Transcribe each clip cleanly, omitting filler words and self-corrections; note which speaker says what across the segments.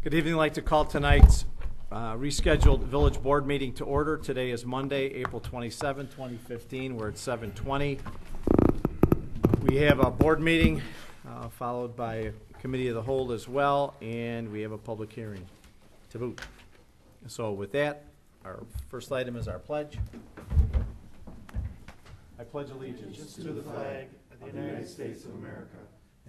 Speaker 1: Good evening. I'd like to call tonight's rescheduled village board meeting to order. Today is Monday, April 27, 2015. We're at 7:20. We have a board meeting followed by a committee of the whole as well, and we have a public hearing to boot. So with that, our first item is our pledge. I pledge allegiance
Speaker 2: to the flag of the United States of America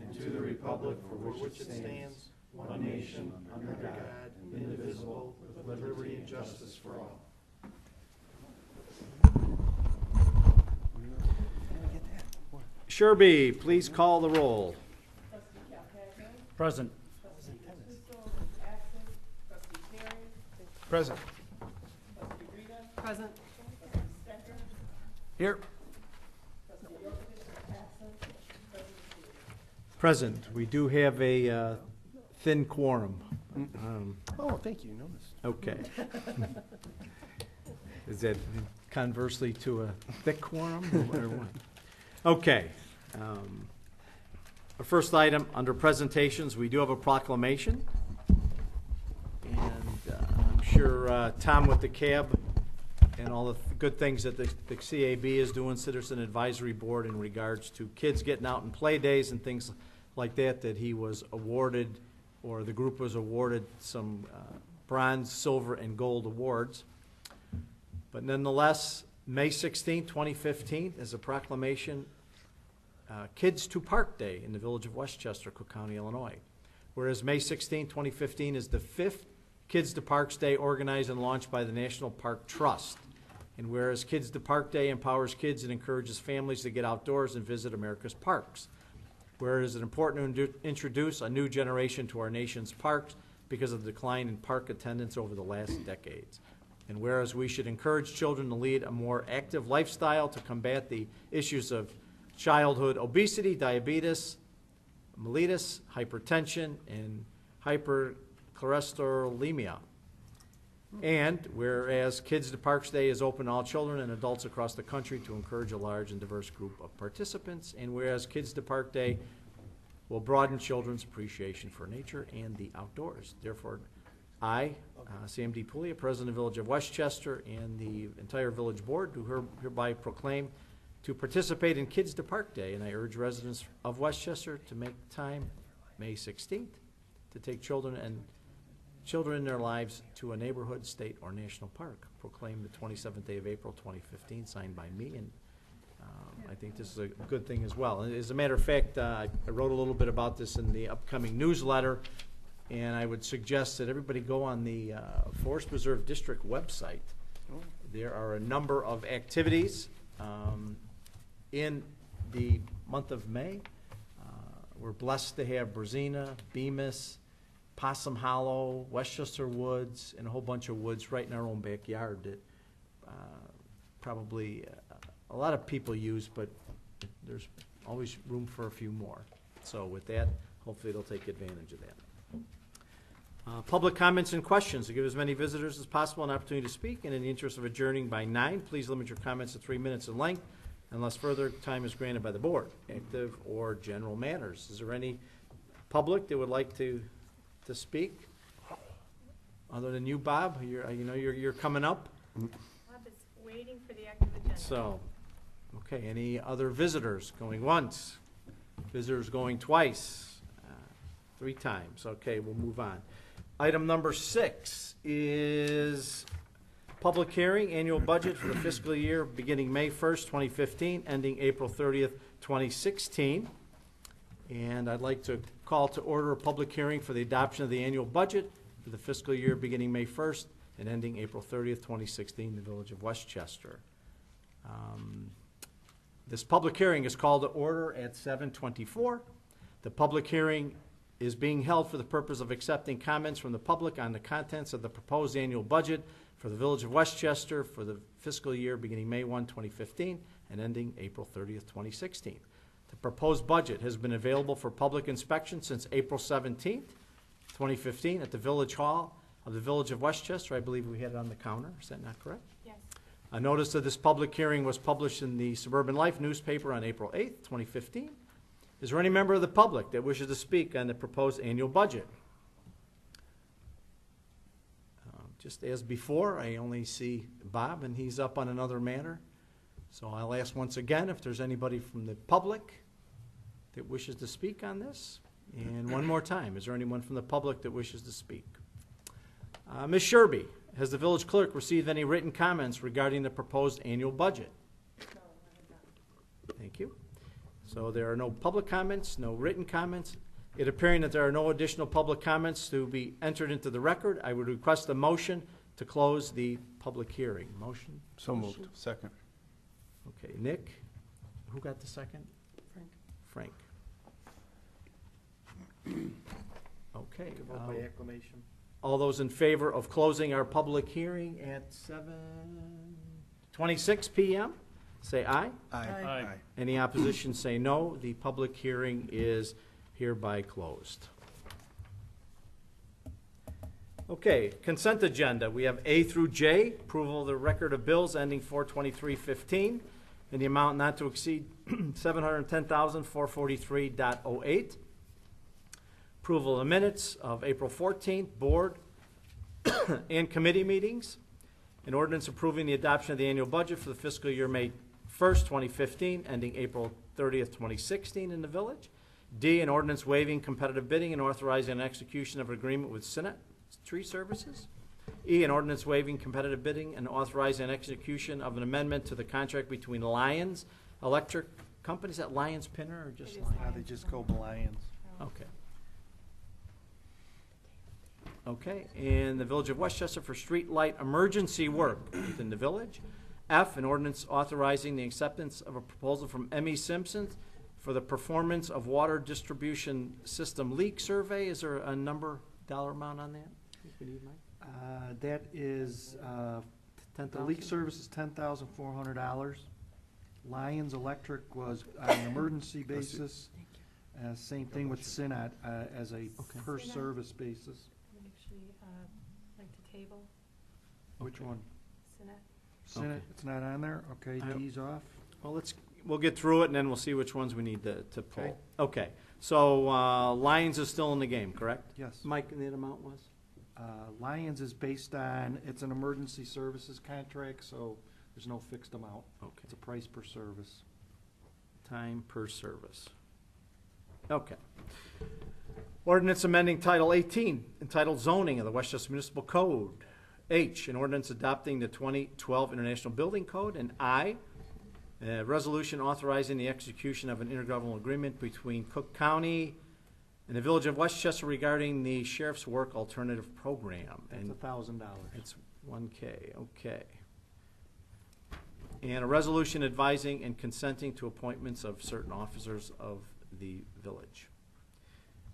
Speaker 2: and to the republic for which it stands, one nation, under God, indivisible, with liberty and justice for all.
Speaker 1: Sherby, please call the roll.
Speaker 3: Present.
Speaker 1: Present.
Speaker 4: Present.
Speaker 1: Here. Present. We do have a thin quorum.
Speaker 2: Oh, thank you. Notice.
Speaker 1: Okay. Is that conversely to a thick quorum or what? Okay. Our first item under presentations, we do have a proclamation. And I'm sure Tom with the cab and all the good things that the CAB is doing, Citizen Advisory Board, in regards to kids getting out and play days and things like that, that he was awarded, or the group was awarded some bronze, silver, and gold awards. But nonetheless, May 16, 2015 is a proclamation, Kids to Park Day in the village of Westchester, Cook County, Illinois. Whereas May 16, 2015 is the 5th Kids to Parks Day organized and launched by the National Park Trust. And whereas Kids to Park Day empowers kids and encourages families to get outdoors and visit America's parks. Whereas it's important to introduce a new generation to our nation's parks because of the decline in park attendance over the last decades. And whereas we should encourage children to lead a more active lifestyle to combat the issues of childhood obesity, diabetes, mellitus, hypertension, and hypercholesterolemia. And whereas Kids to Parks Day is open to all children and adults across the country to encourage a large and diverse group of participants. And whereas Kids to Park Day will broaden children's appreciation for nature and the outdoors. Therefore, I, Sam D. Puglia, President of the Village of Westchester, and the entire village board do hereby proclaim to participate in Kids to Park Day, and I urge residents of Westchester to make time May 16th to take children in their lives to a neighborhood, state, or national park. Proclaimed the 27th day of April 2015, signed by me, and I think this is a good thing as well. And as a matter of fact, I wrote a little bit about this in the upcoming newsletter, and I would suggest that everybody go on the Forest Preserve District website. There are a number of activities in the month of May. We're blessed to have Brazina, Bemis, Possum Hollow, Westchester Woods, and a whole bunch of woods right in our own backyard that probably a lot of people use, but there's always room for a few more. So with that, hopefully they'll take advantage of that. Public comments and questions. To give as many visitors as possible an opportunity to speak, and in the interest of adjourning by 9, please limit your comments to 3 minutes in length unless further time is granted by the board. Active or general matters. Is there any public that would like to speak? Other than you, Bob, you're coming up.
Speaker 4: Bob is waiting for the active agenda.
Speaker 1: So, okay. Any other visitors going once? Visitors going twice? 3 times. Okay, we'll move on. Item number 6 is public hearing, annual budget for the fiscal year beginning May 1st, 2015, ending April 30th, 2016. And I'd like to call to order a public hearing for the adoption of the annual budget for the fiscal year beginning May 1st and ending April 30th, 2016, in the village of Westchester. This public hearing is called to order at 7:24. The public hearing is being held for the purpose of accepting comments from the public on the contents of the proposed annual budget for the village of Westchester for the fiscal year beginning May 1, 2015 and ending April 30th, 2016. The proposed budget has been available for public inspection since April 17th, 2015 at the Village Hall of the Village of Westchester. I believe we had it on the counter. Is that not correct?
Speaker 4: Yes.
Speaker 1: A notice of this public hearing was published in the Suburban Life newspaper on April 8th, 2015. Is there any member of the public that wishes to speak on the proposed annual budget? just as before, I only see Bob, and he's up on another matter. So I'll ask once again if there's anybody from the public that wishes to speak on this. And one more time, is there anyone from the public that wishes to speak? Ms. Sherby, has the village clerk received any written comments regarding the proposed annual budget?
Speaker 4: No, I have not.
Speaker 1: Thank you. So there are no public comments, no written comments. It appearing that there are no additional public comments to be entered into the record, I would request a motion to close the public hearing. Motion?
Speaker 3: So moved. Second.
Speaker 1: Okay, Nick, who got the second? Frank. Okay.
Speaker 2: Vote by acclamation.
Speaker 1: All those in favor of closing our public hearing at 7:26 PM, say aye.
Speaker 3: Aye.
Speaker 1: Any opposition, say no. The public hearing is hereby closed. Okay, consent agenda. We have A through J, approval of the record of bills ending 4/23/15 in the amount not to exceed $710,443.08. Approval of the minutes of April 14th, board and committee meetings. An ordinance approving the adoption of the annual budget for the fiscal year May 1st, 2015, ending April 30th, 2016 in the village. D, an ordinance waiving competitive bidding and authorizing an execution of an agreement with Senate Tree Services. E, an ordinance waiving competitive bidding and authorizing an execution of an amendment to the contract between Lions Electric Company. Is that Lions Pinner or just
Speaker 4: It is
Speaker 1: Lions?
Speaker 2: They just go Lions.
Speaker 1: Okay. Okay, and the Village of Westchester for street light emergency work within the village. F, an ordinance authorizing the acceptance of a proposal from M.E. Simpson for the performance of water distribution system leak survey. Is there a dollar amount on that? We need, Mike?
Speaker 2: That is, the leak service is $10,400. Lions Electric was on an emergency basis. Same thing with Synod, as a
Speaker 1: Okay.
Speaker 2: per
Speaker 4: Synod.
Speaker 2: service basis.
Speaker 4: I would actually like to table
Speaker 2: Which one?
Speaker 4: Senate.
Speaker 2: Synod,
Speaker 1: Okay.
Speaker 2: it's not on there? Okay,
Speaker 1: I-
Speaker 2: D's off.
Speaker 1: Well, we'll get through it, and then we'll see which ones we need to
Speaker 2: Okay.
Speaker 1: pull. Okay, so Lions is still in the game, correct?
Speaker 2: Yes.
Speaker 1: Mike, and the amount was?
Speaker 2: Lions is based on, it's an emergency services contract, so there's no fixed amount.
Speaker 1: Okay.
Speaker 2: It's a price per service.
Speaker 1: Time per service. Okay. Ordinance amending Title 18, entitled Zoning of the Westchester Municipal Code. H, an ordinance adopting the 2012 International Building Code. And I, a resolution authorizing the execution of an intergovernmental agreement between Cook County and the Village of Westchester regarding the Sheriff's Work Alternative Program.
Speaker 2: That's
Speaker 1: And
Speaker 2: $1,000.
Speaker 1: it's 1K, okay. And a resolution advising and consenting to appointments of certain officers of the village.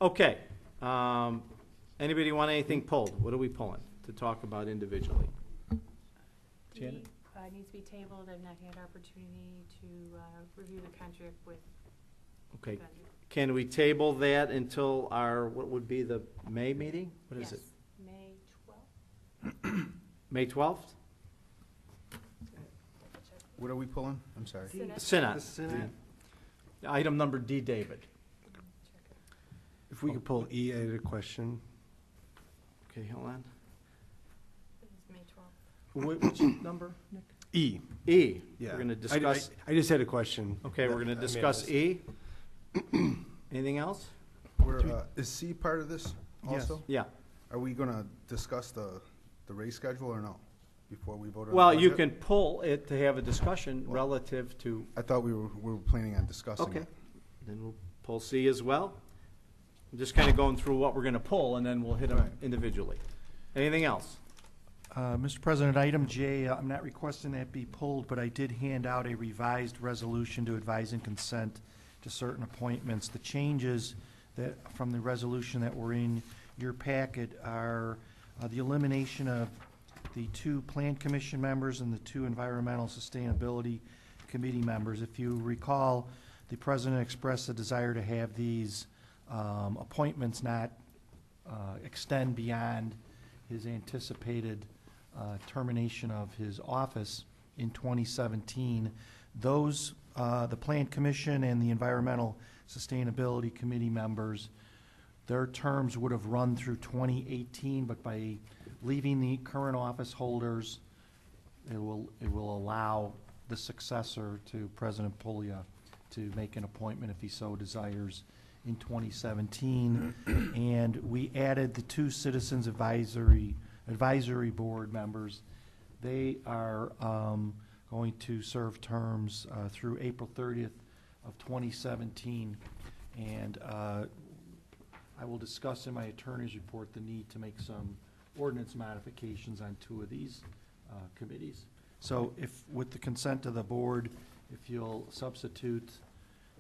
Speaker 1: Okay, anybody want anything pulled? What are we pulling to talk about individually? Janet?
Speaker 4: Needs to be tabled. I've not had opportunity to review the contract with
Speaker 1: Okay,
Speaker 4: vendor.
Speaker 1: can we table that until our, what would be the May meeting? What is it?
Speaker 4: Yes, May 12th.
Speaker 1: May 12th?
Speaker 3: What are we pulling? I'm sorry.
Speaker 4: Senate.
Speaker 1: Synod.
Speaker 2: The Synod.
Speaker 1: Item number D, David.
Speaker 4: Check it.
Speaker 5: If we could pull E, I had a question.
Speaker 1: Okay, hold on.
Speaker 4: It is May 12th.
Speaker 1: Which number, Nick?
Speaker 5: E,
Speaker 1: E.
Speaker 5: yeah.
Speaker 1: We're gonna discuss,
Speaker 5: I just had a question.
Speaker 1: okay, we're gonna discuss E. Anything else?
Speaker 3: Is C part of this also?
Speaker 1: Yeah.
Speaker 3: Are we gonna discuss the race schedule or no? Before we vote on the
Speaker 1: Well, you
Speaker 3: budget?
Speaker 1: can pull it to have a discussion relative to,
Speaker 3: I thought we were planning on discussing
Speaker 1: okay.
Speaker 3: it.
Speaker 1: Then we'll pull C as well. I'm just kind of going through what we're going to pull, and then we'll hit them
Speaker 3: Right.
Speaker 1: individually. Anything else?
Speaker 2: Mr. President, item J, I'm not requesting that be pulled, but I did hand out a revised resolution to advise and consent to certain appointments. The changes that, from the resolution that were in your packet are the elimination of the 2 Plan Commission members and the 2 Environmental Sustainability Committee members. If you recall, the President expressed a desire to have these appointments not extend beyond his anticipated termination of his office in 2017. Those, the Plan Commission and the Environmental Sustainability Committee members, their terms would have run through 2018, but by leaving the current office holders. It will allow the successor to President Puglia to make an appointment if he so desires in 2017. And we added the 2 Citizens Advisory Board members. They are going to serve terms through April 30th of 2017. And I will discuss in my attorney's report the need to make some ordinance modifications on 2 of these committees. So if, with the consent of the board, if you'll substitute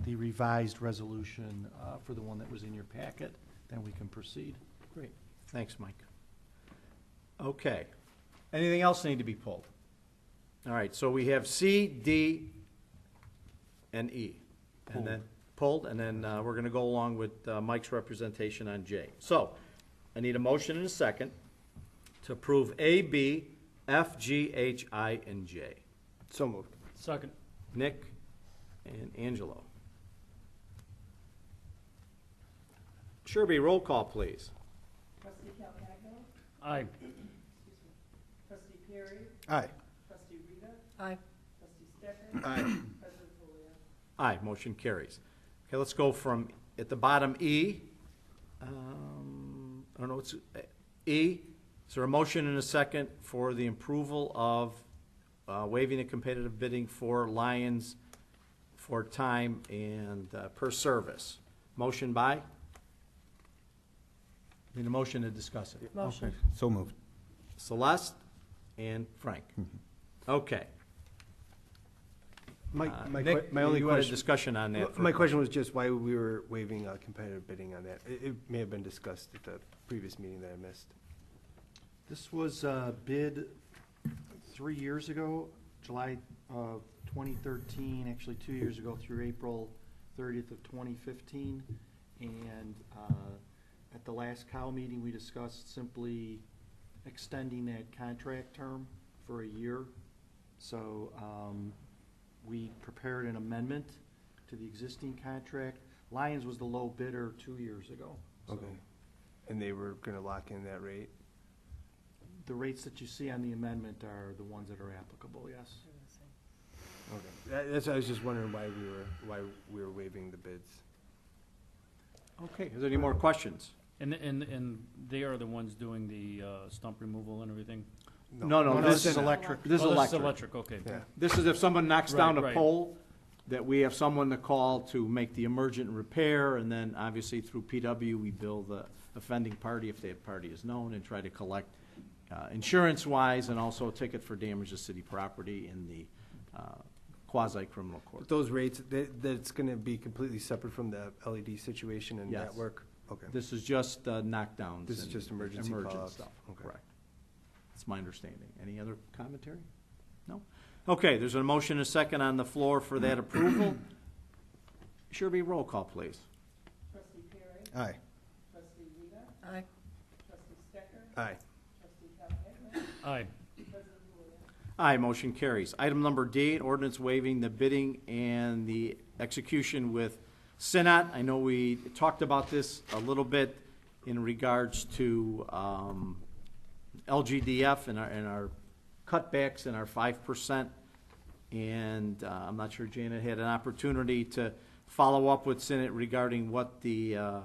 Speaker 2: the revised resolution for the one that was in your packet, then we can proceed.
Speaker 1: Great. Thanks, Mike. Okay. Anything else need to be pulled? All right, so we have C, D, and E. And then pulled, and then we're going to go along with Mike's representation on J. So I need a motion and a second to approve A, B, F, G, H, I, and J.
Speaker 5: So moved.
Speaker 6: Second.
Speaker 1: Nick and Angelo. Sherby, roll call, please.
Speaker 7: Trustee Calcagno?
Speaker 6: Aye.
Speaker 7: Trustee Perry?
Speaker 3: Aye.
Speaker 7: Trustee Rita?
Speaker 4: Aye.
Speaker 7: Trustee Stecker?
Speaker 3: Aye.
Speaker 7: President Puglia?
Speaker 1: Aye, motion carries. Okay, let's go from, at the bottom, E. I don't know, it's E. Is there a motion and a second for the approval of waiving the competitive bidding for Lions for time and per service? Motion by? Need a motion to discuss it.
Speaker 4: Motion.
Speaker 3: So moved.
Speaker 1: Celeste and Frank. Okay.
Speaker 5: My
Speaker 1: Nick,
Speaker 5: only
Speaker 1: you had a
Speaker 5: question,
Speaker 1: discussion on that.
Speaker 5: my question was just why we were waiving competitive bidding on that. It may have been discussed at the previous meeting that I missed.
Speaker 2: This was bid 3 years ago, July of 2013, actually 2 years ago through April 30th of 2015. And at the last COW meeting, we discussed simply extending that contract term for a year. So we prepared an amendment to the existing contract. Lions was the low bidder 2 years ago. So
Speaker 5: Okay. And they were going to lock in that rate?
Speaker 2: the rates that you see on the amendment are the ones that are applicable, yes.
Speaker 5: Okay. That's, I was just wondering why we were waiving the bids.
Speaker 1: Okay, is there any more questions?
Speaker 6: And they are the ones doing the stump removal and everything?
Speaker 1: No,
Speaker 2: this is electric.
Speaker 1: This is
Speaker 6: Oh,
Speaker 1: electric.
Speaker 6: Okay.
Speaker 5: Yeah.
Speaker 1: This is if someone knocks down
Speaker 6: Right,
Speaker 1: a
Speaker 6: right.
Speaker 1: pole, that we have someone to call to make the emergent repair, and then obviously through PW, we bill the offending party if the party is known and try to collect insurance-wise and also a ticket for damage to city property in the quasi-criminal court.
Speaker 5: But those rates, that's going to be completely separate from the LED situation and
Speaker 1: Yes.
Speaker 5: network? Okay.
Speaker 1: This is just knockdowns.
Speaker 5: This is
Speaker 1: and
Speaker 5: just emergency
Speaker 1: emergent
Speaker 5: call-outs.
Speaker 1: stuff.
Speaker 5: Okay.
Speaker 1: Correct. That's my understanding. Any other commentary? No? Okay, there's a motion and a second on the floor for that approval. Sherby, roll call, please.
Speaker 7: Trustee Perry?
Speaker 3: Aye.
Speaker 7: Trustee Rita?
Speaker 4: Aye.
Speaker 7: Trustee Stecker?
Speaker 5: Aye.
Speaker 7: Trustee Calcagno?
Speaker 6: Aye.
Speaker 7: President Puglia?
Speaker 1: Aye, motion carries. Item number D, ordinance waiving the bidding and the execution with Sinat. I know we talked about this a little bit in regards to LGDF and our cutbacks and our 5%. And I'm not sure Janet had an opportunity to follow up with Sinat regarding what the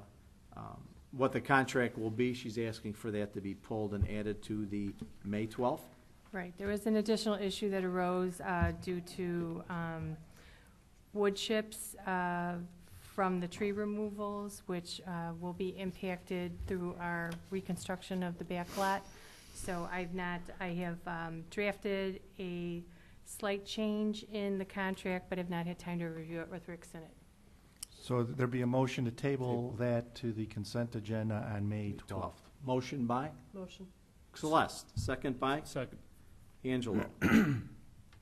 Speaker 1: contract will be. She's asking for that to be pulled and added to the May 12th.
Speaker 4: Right, there was an additional issue that arose due to wood chips from the tree removals, which will be impacted through our reconstruction of the back lot. So I have drafted a slight change in the contract, but have not had time to review it with Rick Sinnott.
Speaker 2: So there'd be a motion to table that to the consent agenda on May 12th.
Speaker 1: Motion by
Speaker 4: Motion.
Speaker 1: Celeste, second by
Speaker 6: Second.
Speaker 1: Angelo.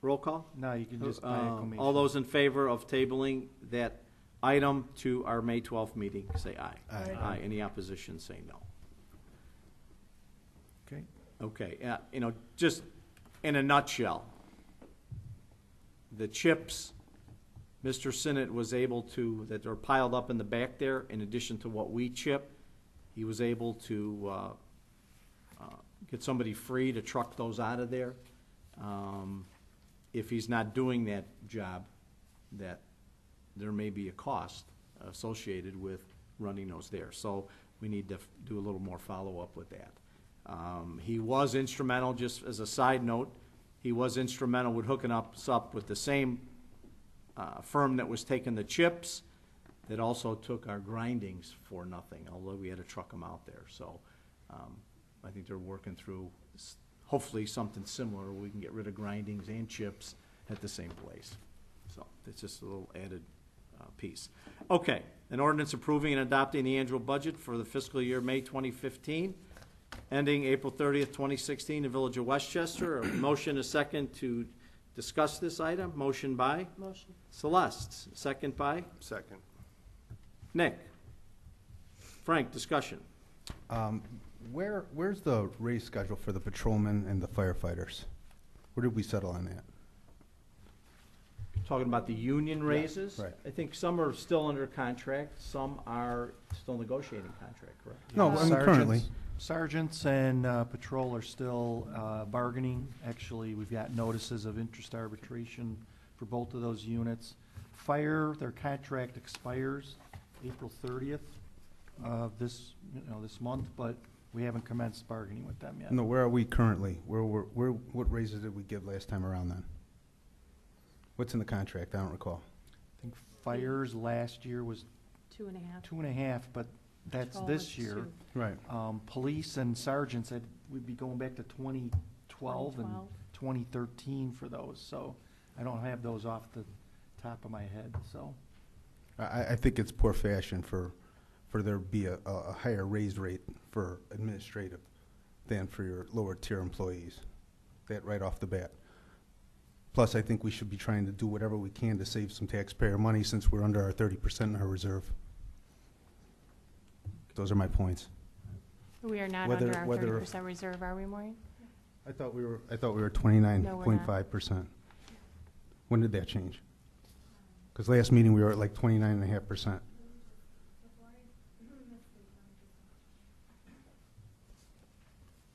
Speaker 1: Roll call?
Speaker 2: No, you can just by acclamation.
Speaker 1: All those in favor of tabling that item to our May 12th meeting, say aye.
Speaker 3: Aye.
Speaker 1: Aye. Any opposition, say no.
Speaker 2: Okay.
Speaker 1: Okay, just in a nutshell, the chips, Mr. Sinnott was able to, that are piled up in the back there, in addition to what we chip, he was able to get somebody free to truck those out of there. If he's not doing that job, that there may be a cost associated with running those there. So we need to do a little more follow-up with that. He was instrumental, just as a side note, he was instrumental with hooking us up with the same firm that was taking the chips, that also took our grindings for nothing, although we had to truck them out there. So I think they're working through hopefully something similar, where we can get rid of grindings and chips at the same place. So it's just a little added piece. Okay, an ordinance approving and adopting the annual budget for the fiscal year May 2015, ending April 30th, 2016, in the Village of Westchester. A motion, a second to discuss this item. Motion by
Speaker 7: Motion.
Speaker 1: Celeste, second by
Speaker 5: Second.
Speaker 1: Nick. Frank, discussion.
Speaker 3: Where's the raise schedule for the patrolmen and the firefighters? Where did we settle on that?
Speaker 1: Talking about the union raises?
Speaker 3: right.
Speaker 1: I think some are still under contract, some are still negotiating contract, correct?
Speaker 3: No, I mean
Speaker 2: Sergeants-
Speaker 3: currently.
Speaker 2: Sergeants and patrol are still bargaining. Actually, we've got notices of interest arbitration for both of those units. Fire, their contract expires April 30th of this month, but we haven't commenced bargaining with them yet.
Speaker 3: No, where are we currently? What raises did we give last time around then? What's in the contract? I don't recall.
Speaker 2: I think fires last year was
Speaker 4: 2.5.
Speaker 2: 2.5, but that's
Speaker 4: Patrol
Speaker 2: this
Speaker 4: was
Speaker 2: year.
Speaker 4: 2.
Speaker 3: Right.
Speaker 2: Police and sergeants, we'd be going back to 2012 and
Speaker 4: 2012.
Speaker 2: 2013 for those, so I don't have those off the top of my head, so.
Speaker 3: I think it's poor fashion for there to be a higher raise rate for administrative than for your lower tier employees. That right off the bat. Plus, I think we should be trying to do whatever we can to save some taxpayer money since we're under our 30% in our reserve. Those are my points.
Speaker 4: We are not
Speaker 3: Whether-
Speaker 4: under our
Speaker 3: whether-
Speaker 4: 30% reserve, are we, Maureen?
Speaker 3: I thought we were 29.5%. When did that change? Because last meeting we were at like 29.5%.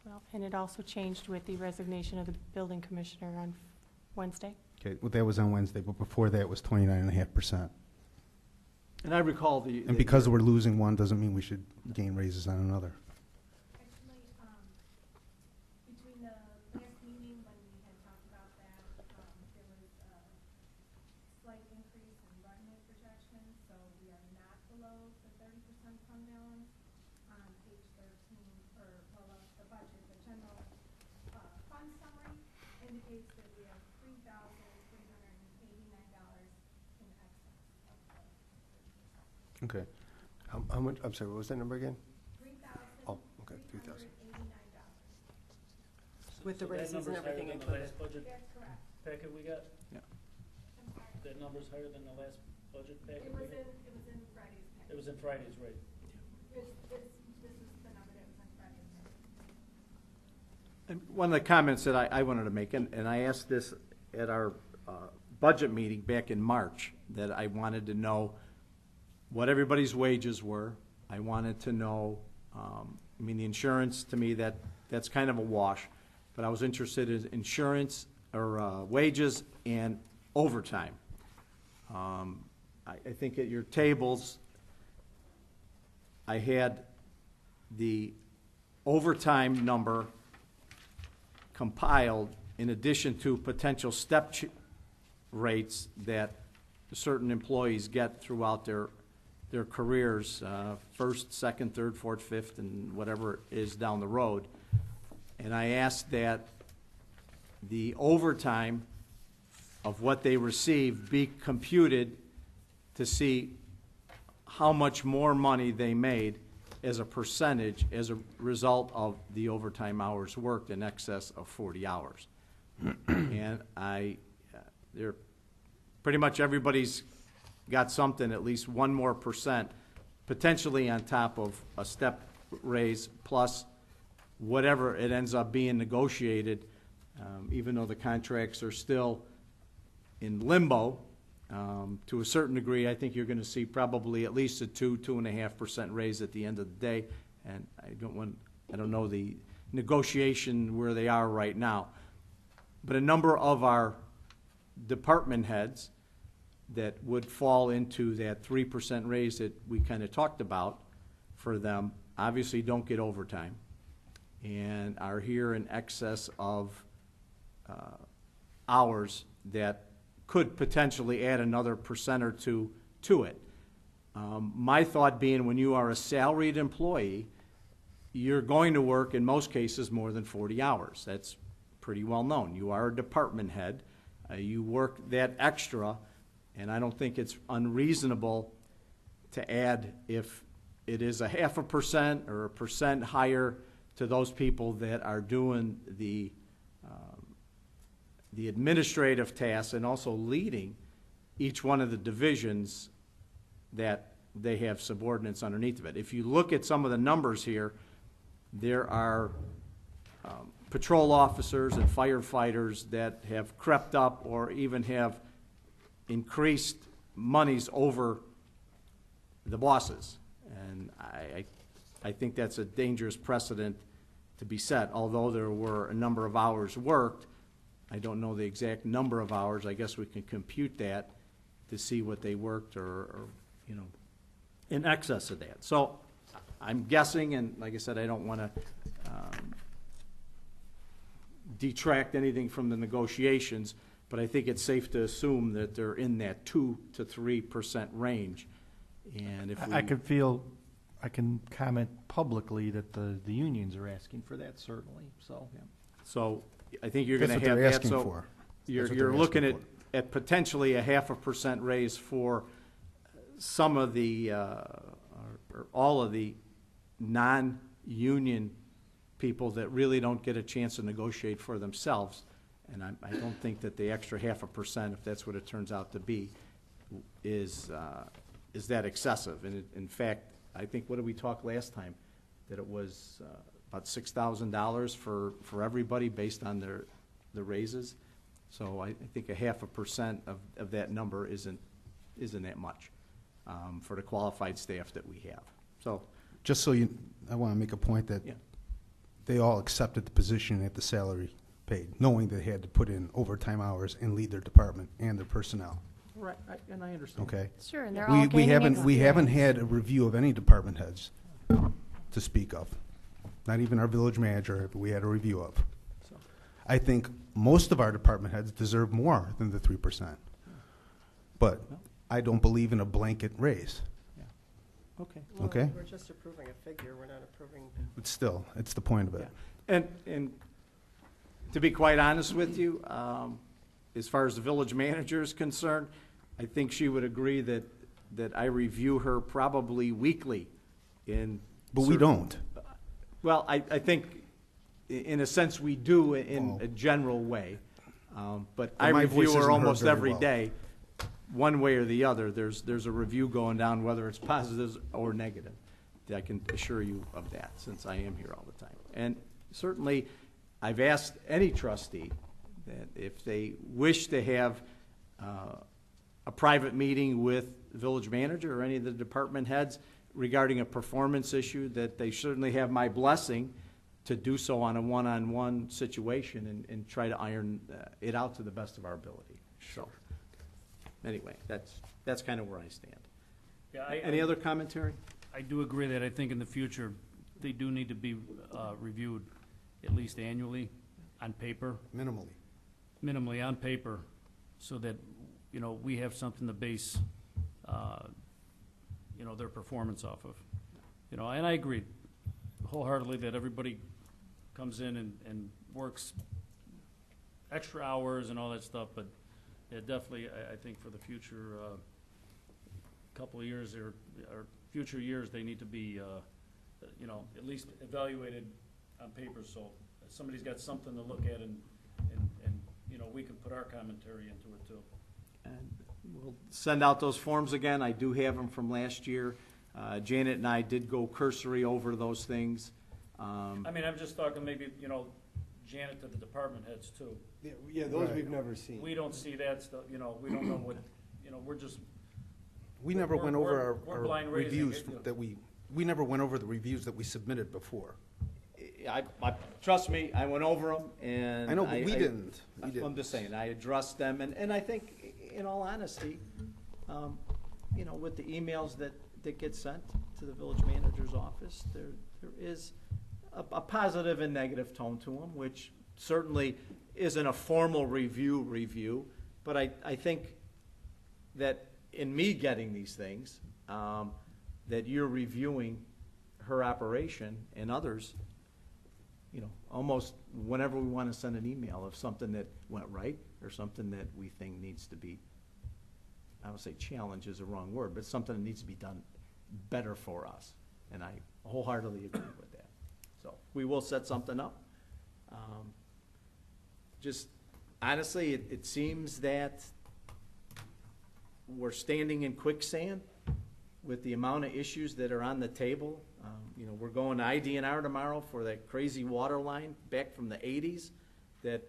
Speaker 4: Well, and it also changed with the resignation of the building commissioner on Wednesday.
Speaker 3: Okay, well, that was on Wednesday, but before that was 29.5%.
Speaker 1: And I recall the.
Speaker 3: And because we're losing one doesn't mean we should gain raises on another.
Speaker 8: Actually, between the last meeting when we had talked about that, there was a slight increase in revenue projections, so we are not below the 30% fund balance. On page 13, the budget, the general fund summary indicates that we have $3,389 in excess of the 30%.
Speaker 5: Okay. How much, I'm sorry, what was that number again? Oh, okay, 3,000.
Speaker 7: With the
Speaker 6: So that
Speaker 7: raises and
Speaker 6: number's
Speaker 7: everything
Speaker 6: higher than the
Speaker 7: included.
Speaker 6: last budget
Speaker 8: That's correct.
Speaker 6: packet we got?
Speaker 1: Yeah.
Speaker 8: I'm sorry.
Speaker 6: That number's higher than the last budget packet
Speaker 8: It
Speaker 6: we
Speaker 8: was
Speaker 6: got?
Speaker 8: in Friday's package.
Speaker 6: It was in Friday's, right?
Speaker 8: This is the number that was in Friday's package.
Speaker 1: And one of the comments that I wanted to make, and I asked this at our budget meeting back in March, that I wanted to know what everybody's wages were. I wanted to know, the insurance, to me, that's kind of a wash, but I was interested in insurance, or wages and overtime. I think at your tables, I had the overtime number compiled in addition to potential rates that certain employees get throughout their careers, first, second, third, fourth, fifth, and whatever is down the road. And I asked that the overtime of what they receive be computed to see how much more money they made as a percentage as a result of the overtime hours worked in excess of 40 hours. And they're, pretty much everybody's got something, at least 1 more percent, potentially on top of a step raise, plus whatever it ends up being negotiated, even though the contracts are still in limbo. To a certain degree, I think you're going to see probably at least a 2.5% raise at the end of the day. And I don't know the negotiation where they are right now. But a number of our department heads that would fall into that 3% raise that we kind of talked about for them, obviously don't get overtime and are here in excess of hours that could potentially add another percent or two to it. My thought being, when you are a salaried employee, you're going to work in most cases more than 40 hours. That's pretty well known. You are a department head. You work that extra, and I don't think it's unreasonable to add, if it is a 0.5% or 1% higher, to those people that are doing the administrative tasks and also leading each one of the divisions that they have subordinates underneath of it. If you look at some of the numbers here, there are patrol officers and firefighters that have crept up or even have increased monies over the bosses. And I think that's a dangerous precedent to be set. Although there were a number of hours worked, I don't know the exact number of hours. I guess we can compute that to see what they worked or you know, in excess of that. So I'm guessing, and like I said, I don't want to detract anything from the negotiations, but I think it's safe to assume that they're in that 2 to 3% range. And if we,
Speaker 2: I can comment publicly that the unions are asking for that, certainly, so.
Speaker 1: so I think you're going
Speaker 3: That's
Speaker 1: to
Speaker 3: what
Speaker 1: have
Speaker 3: they're
Speaker 1: that.
Speaker 3: asking
Speaker 1: So
Speaker 3: for.
Speaker 1: you're
Speaker 3: That's what
Speaker 1: you're
Speaker 3: they're
Speaker 1: looking
Speaker 3: asking
Speaker 1: at potentially a 0.5% raise for some of the or all of the non-union people that really don't get a chance to negotiate for themselves. And I don't think that the extra 0.5%, if that's what it turns out to be, is that excessive. And in fact, I think, what did we talk last time? That it was about $6,000 for everybody based on the raises. So I think a 0.5% of that number isn't that much for the qualified staff that we have. So,
Speaker 3: Just so you, I want to make a point that
Speaker 1: yeah.
Speaker 3: they all accepted the position at the salary paid, knowing they had to put in overtime hours and lead their department and their personnel,
Speaker 1: Right, and I understand.
Speaker 3: okay?
Speaker 4: Sure, and they're all
Speaker 3: We
Speaker 4: gaining
Speaker 3: haven't
Speaker 4: experience.
Speaker 3: had a review of any department heads to speak of. Not even our village manager, we had a review of.
Speaker 1: So,
Speaker 3: I think most of our department heads deserve more than the 3%. But I don't believe in a blanket raise.
Speaker 1: okay.
Speaker 7: Well,
Speaker 3: Okay.
Speaker 7: we're just approving a figure, we're not approving.
Speaker 3: But still, it's the point of it.
Speaker 1: And to be quite honest with you, as far as the village manager is concerned, I think she would agree that I review her probably weekly in.
Speaker 3: But we
Speaker 1: certain-
Speaker 3: don't.
Speaker 1: Well, I think in a sense we do in
Speaker 3: Oh.
Speaker 1: a general way. But
Speaker 3: Well,
Speaker 1: I
Speaker 3: my
Speaker 1: review
Speaker 3: voice
Speaker 1: her
Speaker 3: isn't heard
Speaker 1: almost
Speaker 3: very
Speaker 1: every
Speaker 3: well.
Speaker 1: day, one way or the other. There's a review going down, whether it's positive or negative. I can assure you of that, since I am here all the time. And certainly, I've asked any trustee that if they wish to have a private meeting with the village manager or any of the department heads regarding a performance issue, that they certainly have my blessing to do so on a one-on-one situation and try to iron it out to the best of our ability. So, anyway, that's kind of where I stand.
Speaker 6: Yeah,
Speaker 1: Any other commentary?
Speaker 6: I do agree that I think in the future, they do need to be reviewed at least annually on paper,
Speaker 3: Minimally.
Speaker 6: minimally on paper, so that, you know, we have something to base, you know, their performance off of. You know, and I agree wholeheartedly that everybody comes in and works extra hours and all that stuff, but yeah, definitely, I think for the future, couple of years or future years, they need to be, you know, at least evaluated on paper, so somebody's got something to look at and, you know, we can put our commentary into it too.
Speaker 1: And we'll send out those forms again. I do have them from last year. Janet and I did go cursory over those things.
Speaker 6: I mean, I'm just talking maybe, you know, Janet to the department heads too.
Speaker 5: Yeah, those
Speaker 3: Right.
Speaker 5: we've never seen.
Speaker 6: We don't see that stuff, you know, we don't know what, you know, we're just,
Speaker 3: We never
Speaker 6: We're-
Speaker 3: went over
Speaker 6: we're
Speaker 3: our
Speaker 6: blind raising
Speaker 3: reviews
Speaker 6: it, yeah.
Speaker 3: that we never went over the reviews that we submitted before.
Speaker 1: trust me, I went over them, and
Speaker 3: I know, but we didn't. We
Speaker 1: I'm
Speaker 3: didn't.
Speaker 1: just saying, I addressed them, and I think, in all honesty, you know, with the emails that get sent to the village manager's office, there is a positive and negative tone to them, which certainly isn't a formal review, but I think that in me getting these things, that you're reviewing her operation and others, you know, almost whenever we want to send an email of something that went right or something that we think needs to be, I would say challenge is the wrong word, but something that needs to be done better for us. And I wholeheartedly agree with that. So we will set something up. Just honestly, it seems that we're standing in quicksand with the amount of issues that are on the table. You know, we're going to IDNR tomorrow for that crazy water line back from the 80s that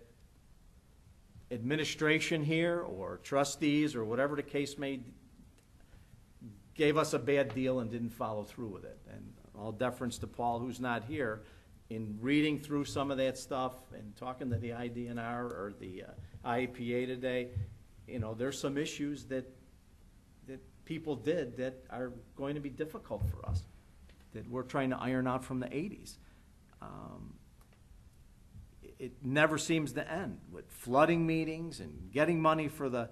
Speaker 1: administration here or trustees or whatever the case may gave us a bad deal and didn't follow through with it. And all deference to Paul, who's not here, in reading through some of that stuff and talking to the IDNR or the IEPA today, you know, there's some issues that people did that are going to be difficult for us, that we're trying to iron out from the 80s. It never seems to end with flooding meetings and getting money for the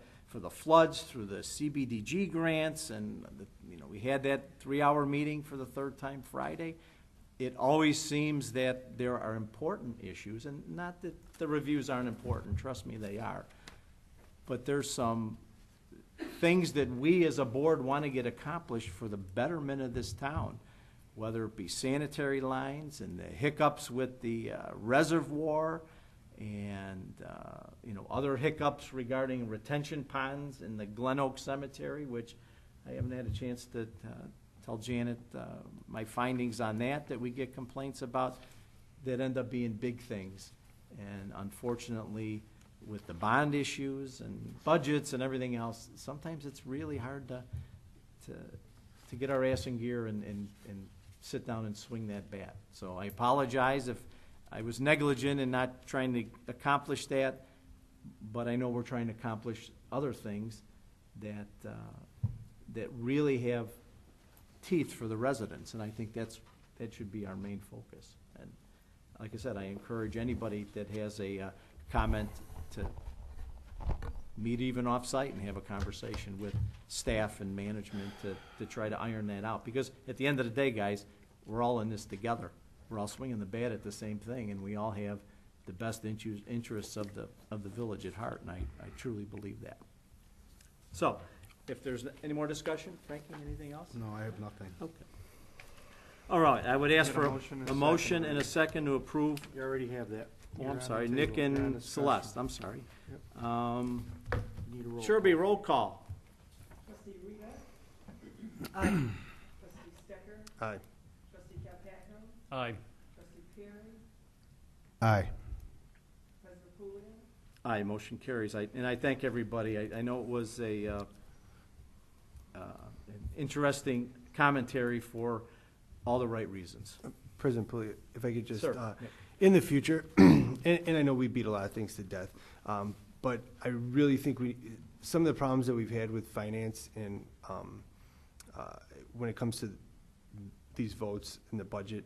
Speaker 1: floods through the CBDG grants, and you know, we had that 3-hour meeting for the third time Friday. It always seems that there are important issues, and not that the reviews aren't important, trust me, they are. But there's some things that we as a board want to get accomplished for the betterment of this town, whether it be sanitary lines and the hiccups with the reservoir and you know, other hiccups regarding retention ponds in the Glen Oak Cemetery, which I haven't had a chance to tell Janet my findings on that we get complaints about that end up being big things. And unfortunately, with the bond issues and budgets and everything else, sometimes it's really hard to get our ass in gear and sit down and swing that bat. So I apologize if I was negligent in not trying to accomplish that, but I know we're trying to accomplish other things that really have teeth for the residents, and I think that should be our main focus. And like I said, I encourage anybody that has a comment to meet even off-site and have a conversation with staff and management to try to iron that out. Because at the end of the day, guys, we're all in this together. We're all swinging the bat at the same thing, and we all have the best interests of the village at heart, and I truly believe that. So, if there's any more discussion, Frankie, anything else?
Speaker 3: No, I have nothing.
Speaker 1: Okay. All right, I would ask
Speaker 2: Get a
Speaker 1: for
Speaker 2: motion and
Speaker 1: a
Speaker 2: a
Speaker 1: motion
Speaker 2: second.
Speaker 1: and a second to approve.
Speaker 2: You already have that.
Speaker 1: Oh,
Speaker 2: You're on
Speaker 1: I'm
Speaker 2: the
Speaker 1: sorry,
Speaker 2: table.
Speaker 1: Nick
Speaker 2: You're on
Speaker 1: and
Speaker 2: discussion.
Speaker 1: Celeste, I'm sorry.
Speaker 2: Yep. Need a roll
Speaker 1: Sherby,
Speaker 2: call.
Speaker 1: roll call.
Speaker 7: Trustee Rita?
Speaker 8: Aye.
Speaker 7: Trustee Stecker?
Speaker 5: Aye.
Speaker 7: Trustee Capano?
Speaker 6: Aye.
Speaker 7: Trustee Perry?
Speaker 3: Aye.
Speaker 7: President Puglia?
Speaker 1: Aye, motion carries. And I thank everybody. I know it was an interesting commentary for all the right reasons.
Speaker 5: President Puglia, if I could just,
Speaker 1: Sir.
Speaker 5: in the future, and I know we beat a lot of things to death, but I really think some of the problems that we've had with finance and when it comes to these votes and the budget,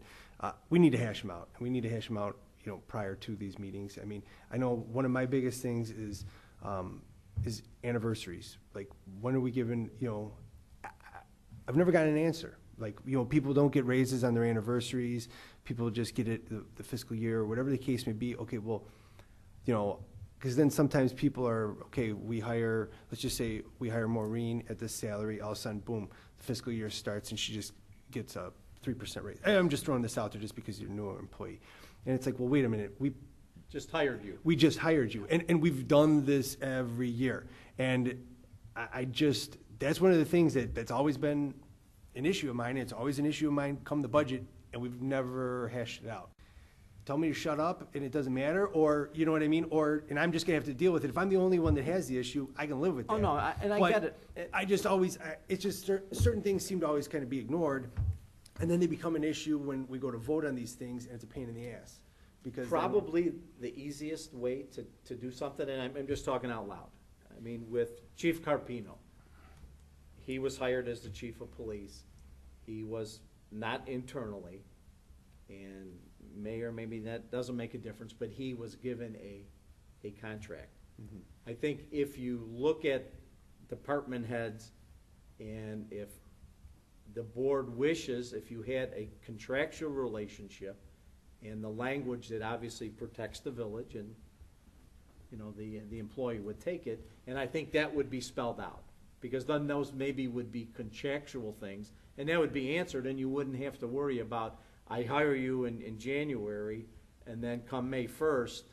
Speaker 5: we need to hash them out. And we need to hash them out, you know, prior to these meetings. I mean, I know one of my biggest things is anniversaries. Like, when are we given, you know, I've never gotten an answer. Like, you know, people don't get raises on their anniversaries. People just get it the fiscal year or whatever the case may be. Okay, well, you know, because then sometimes people are, okay, let's just say we hire Maureen at this salary, all of a sudden, boom, the fiscal year starts and she just gets a 3% raise. I'm just throwing this out there just because you're a newer employee. And it's like, well, wait a minute, we
Speaker 1: Just hired you.
Speaker 5: just hired you. And we've done this every year. And I just, that's one of the things that's always been an issue of mine. It's always an issue of mine come the budget, and we've never hashed it out. Tell me to shut up and it doesn't matter, or, you know what I mean? And I'm just gonna have to deal with it. If I'm the only one that has the issue, I can live with that.
Speaker 1: Oh, no, and I
Speaker 5: But
Speaker 1: get it.
Speaker 5: I just always, it's just certain things seem to always kind of be ignored. And then they become an issue when we go to vote on these things, and it's a pain in the ass. Because then-
Speaker 1: Probably the easiest way to do something, and I'm just talking out loud. I mean, with Chief Carpino, he was hired as the chief of police. He was not internally, and may or maybe that doesn't make a difference, but he was given a contract.
Speaker 5: Mhm.
Speaker 1: I think if you look at department heads, and if the board wishes, if you had a contractual relationship and the language that obviously protects the village, and, you know, the employee would take it, and I think that would be spelled out. Because then those maybe would be contractual things, and that would be answered, and you wouldn't have to worry about, I hire you in January, and then come May 1st,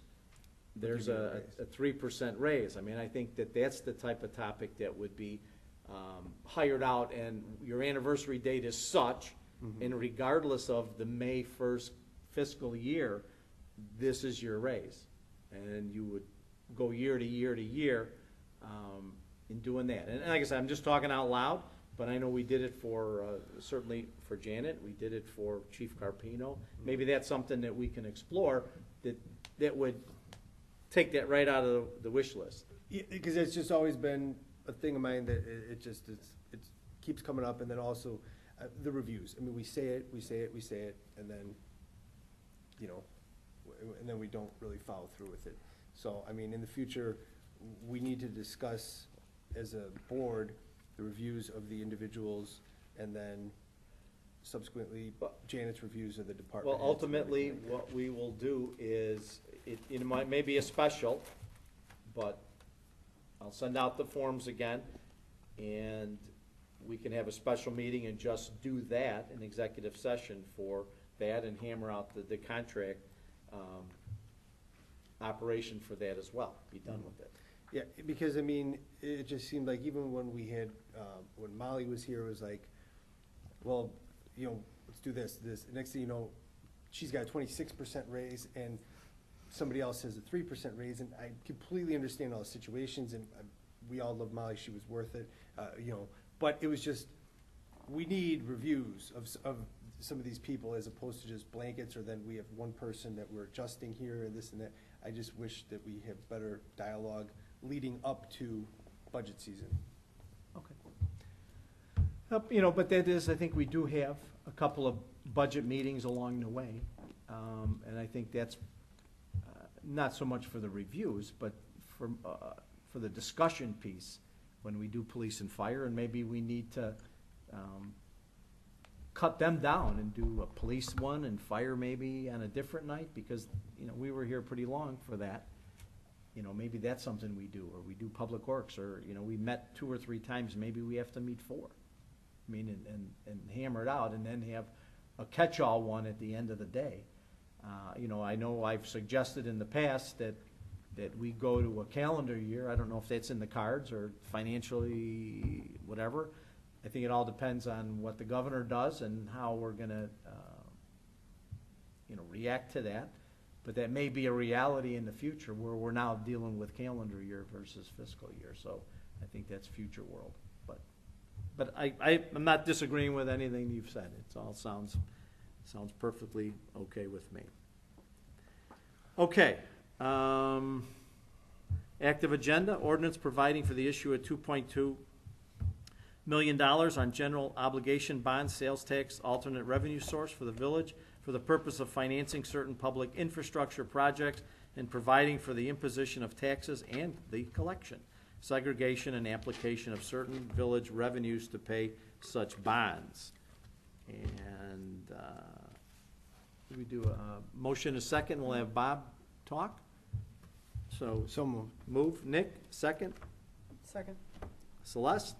Speaker 1: there's
Speaker 5: Give you a
Speaker 1: a
Speaker 5: raise.
Speaker 1: 3% raise. I mean, I think that's the type of topic that would be hired out, and your anniversary date is such, and regardless of the May 1st fiscal year, this is your raise. And you would go year to year to year in doing that. And like I said, I'm just talking out loud, but I know we did it for, certainly for Janet, we did it for Chief Carpino. Maybe that's something that we can explore, that would take that right out of the wish list.
Speaker 5: Yeah, because it's just always been a thing of mine that it keeps coming up, and then also the reviews. I mean, we say it, and then, you know, and then we don't really follow through with it. So, I mean, in the future, we need to discuss as a board the reviews of the individuals, and then subsequently Janet's reviews of the department
Speaker 1: Well,
Speaker 5: heads and
Speaker 1: ultimately,
Speaker 5: everything like
Speaker 1: what we will do is, it might, may be a special, but I'll send out the forms again, and we can have a special meeting and just do that, an executive session for that, and hammer out the contract operation for that as well, be done with it.
Speaker 5: Yeah, because, I mean, it just seemed like even when we had, when Molly was here, it was like, well, you know, let's do this. Next thing you know, she's got a 26% raise, and somebody else has a 3% raise, and I completely understand all the situations, and we all love Molly, she was worth it, you know, but it was just, we need reviews of some of these people as opposed to just blankets, or then we have one person that we're adjusting here and this and that. I just wish that we have better dialogue leading up to budget season.
Speaker 1: Okay. You know, but that is, I think we do have a couple of budget meetings along the way, and I think that's not so much for the reviews, but for the discussion piece when we do police and fire, and maybe we need to cut them down and do a police one and fire maybe on a different night, because, you know, we were here pretty long for that. You know, maybe that's something we do, or we do public works, or, you know, we met 2 or 3 times, maybe we have to meet 4. I mean, and hammer it out, and then have a catch-all one at the end of the day. You know I've suggested in the past that we go to a calendar year. I don't know if that's in the cards or financially, whatever. I think it all depends on what the governor does and how we're gonna, react to that. But that may be a reality in the future, where we're now dealing with calendar year versus fiscal year. So I think that's future world. But I'm not disagreeing with anything you've said. It all sounds perfectly okay with me. Okay. Active agenda, ordinance providing for the issue of $2.2 million on general obligation bonds, sales tax, alternate revenue source for the village for the purpose of financing certain public infrastructure projects and providing for the imposition of taxes and the collection, segregation, and application of certain village revenues to pay such bonds. And we do a motion, a second. We'll have Bob talk. So
Speaker 5: moved.
Speaker 1: move. Nick, second.
Speaker 7: Second.
Speaker 1: Celeste.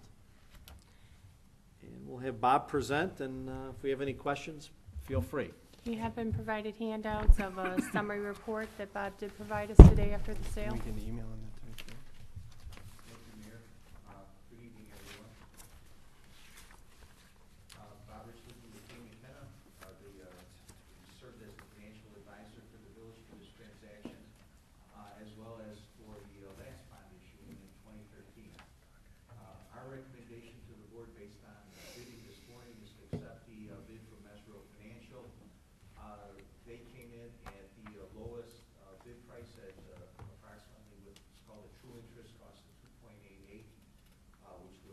Speaker 1: And we'll have Bob present, and if we have any questions, feel free.
Speaker 4: You have been provided handouts of a summary report that Bob did provide us today after the sale.
Speaker 5: We can email on that too.
Speaker 9: Thank you, Mayor. Good evening, everyone. Bob Richardson with King McKenna, served as the financial advisor for the village for this transaction, as well as for the last bond issue in 2013. Our recommendation to the board based on bidding this morning is to accept the bid from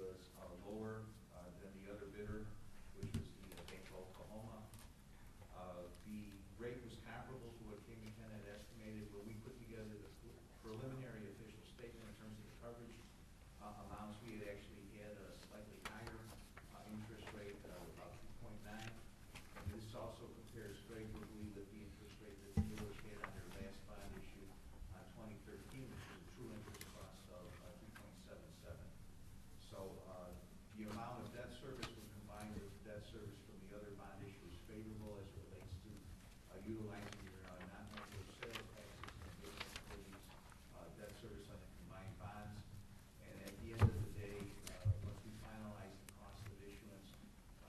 Speaker 9: was lower than the other bidder, which was the Bank of Oklahoma. The rate was comparable to what King McKenna had estimated. When we put together the preliminary official statement in terms of the coverage amounts, we had actually had a slightly higher interest rate of about 2.9. And this also compares favorably with the interest rate that the village had on their last bond issue on 2013, which was a true interest cost of 2.77. So the amount of debt service when combined with debt service from the other bond issue is favorable as it relates to utilizing your non-local sales taxes and abatement for these debt service on the combined bonds. And at the end of the day, once we finalize the cost of issuance,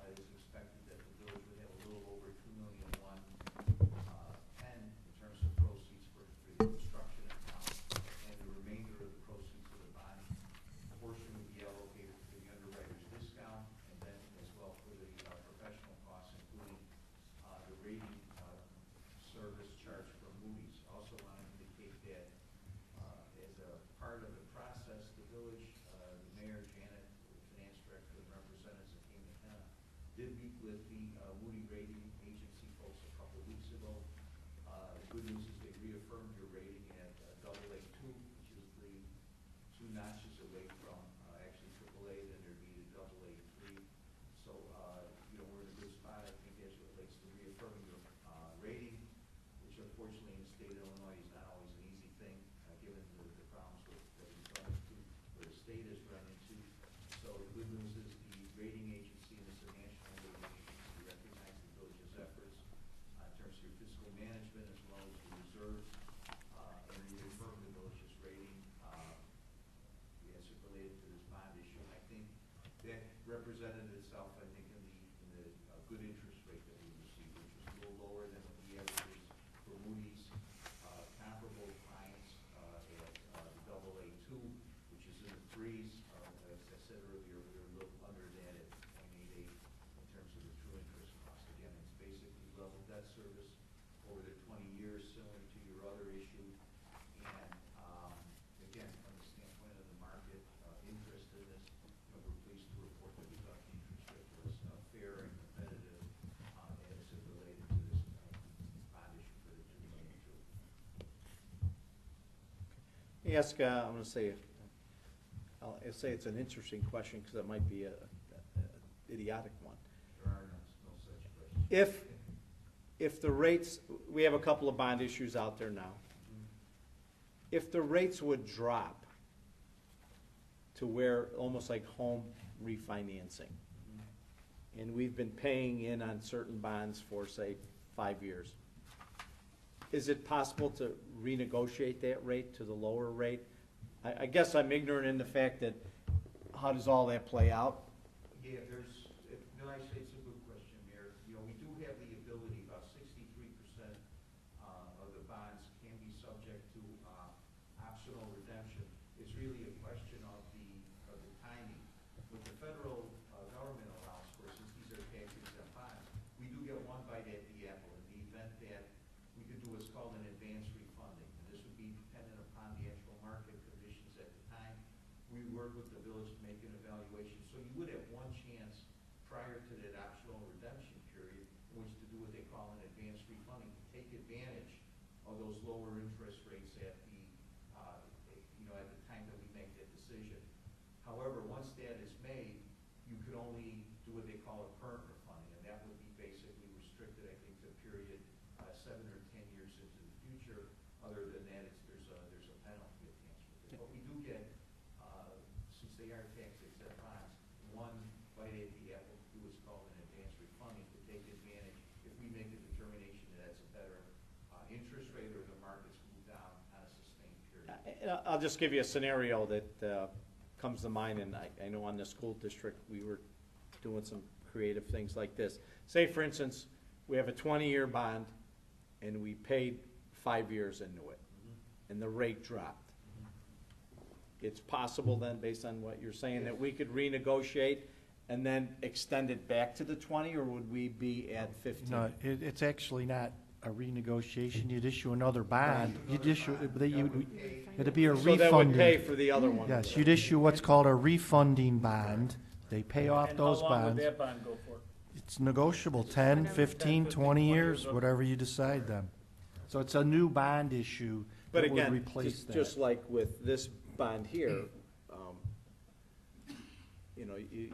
Speaker 9: it is expected that the village would have a little over $2,110,000 in terms of proceeds for the construction account, and the remainder of the proceeds of the bond portion would be allocated for the underwriter's discount, and then as well for the professional costs, including the rating service charge from Moody's. Also want to indicate that as a part of the process, the village, the mayor, Janet, the finance director, and representatives of King McKenna did meet with the Moody rating agency folks a couple of weeks ago. The good news is they reaffirmed your rating at AA2, which is the 2 notches away from actually AAA, then there'd be the AA3. So, we're in a good spot, I think, as it relates to reaffirming your rating, which unfortunately in the state of Illinois is not always an easy thing, given the problems that we've run into, or the state has run into. So the good news is the rating agency, and it's a national rating agency, recognize the village's efforts in terms of your fiscal management as well as your reserves, and reaffirm the village's rating as it related to this bond issue. And I think that represented itself, I think, in the good interest rate that we received, which was a little lower than what the average is for Moody's. Comparable clients at the AA2, which is in the 3s. As I said earlier, we were a little under that at 0.88 in terms of the true interest cost. Again, it's basically level debt service over the 20 years, similar to your other issue. And again, from the standpoint of the market interest in this, we're pleased to report that we thought the interest rate was fair and competitive as it related to this bond issue for the 2 million.
Speaker 1: Ask, I'm going to say, I'll say it's an interesting question because it might be a idiotic one.
Speaker 9: There are no such questions.
Speaker 1: If the rates, we have a couple of bond issues out there now. If the rates would drop to where, almost like home refinancing, and we've been paying in on certain bonds for, say, 5 years, is it possible to renegotiate that rate to the lower rate? I guess I'm ignorant in the fact that, how does all that play out?
Speaker 9: Yeah, no, I say it's a good question, Mayor. We do have the ability, about 63% of the bonds can be subject to optional redemption. It's really a question of the timing. What the federal government allows for, since these are tax-exempt bonds, we do get one bite at the apple in the event that we could do what's called an advance refunding. And this would be dependent upon the actual market conditions at the time. We work with the village to make an evaluation. So you would have one chance prior to that optional redemption period in which to do what they call an advance refunding, to take advantage of those lower interest rates at the at the time that we make that decision. However, once that is made, you could only do what they call a current refunding, and that would be basically restricted, I think, to a period 7 or 10 years into the future. Other than that, there's a penalty attached with it. But we do get, since they are tax-exempt bonds, one bite at the apple to do what's called an advance refunding, to take advantage if we make a determination that that's a better interest rate or the market's moved down on a sustained period.
Speaker 1: I'll just give you a scenario that comes to mind, and I know on the school district, we were doing some creative things like this. Say, for instance, we have a 20-year bond, and we paid 5 years into it, and the rate dropped. It's possible then, based on what you're saying, that we could renegotiate and then extend it back to the 20, or would we be at 15?
Speaker 2: No, it's actually not a renegotiation. You'd issue another bond. You'd issue, It'd be a
Speaker 1: So that would pay
Speaker 2: refunding.
Speaker 1: for the other one.
Speaker 2: Yes, you'd issue what's called a refunding bond. They pay off
Speaker 6: And
Speaker 2: those
Speaker 6: how long would
Speaker 2: bonds.
Speaker 6: that bond go for?
Speaker 2: It's negotiable, 10, 15, 20 years, whatever you decide then. So it's a new bond issue
Speaker 1: But
Speaker 2: that would
Speaker 1: again,
Speaker 2: replace that.
Speaker 1: just like with this bond here,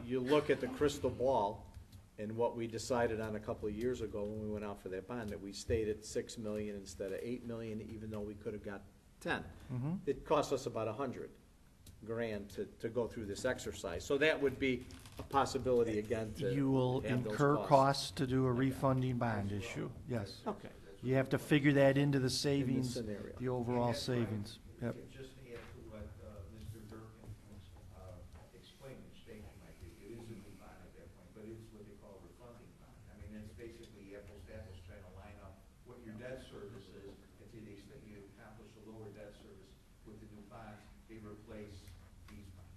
Speaker 1: you look at the crystal ball and what we decided on a couple of years ago when we went out for that bond, that we stayed at 6 million instead of 8 million, even though we could have got 10.
Speaker 2: Mhm.
Speaker 1: It cost us about 100 grand to go through this exercise. So that would be a possibility again to
Speaker 2: You will
Speaker 1: have those
Speaker 2: incur costs to do a refunding bond issue, yes.
Speaker 1: Okay.
Speaker 2: You have to figure that into the savings,
Speaker 1: scenario.
Speaker 2: the overall savings. Yep.
Speaker 9: Just to add to what Mr. Durkin explained, which thank you, Mike, it is a new bond at that point, but it's what they call a refunding bond. I mean, it's basically apples to apples, trying to line up what your debt service is, and to the extent you accomplish a lower debt service with the new bonds, they replace these bonds.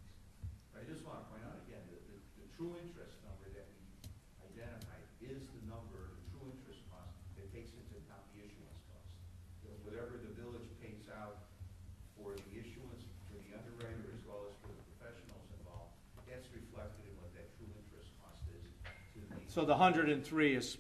Speaker 9: I just want to point out again, the true interest number that we identified is the number, the true interest cost that takes into account the issuance cost. Whatever the village pays out for the issuance, for the underwriter, as well as for the professionals involved, that's reflected in what that true interest cost is to the.
Speaker 1: So the 103 is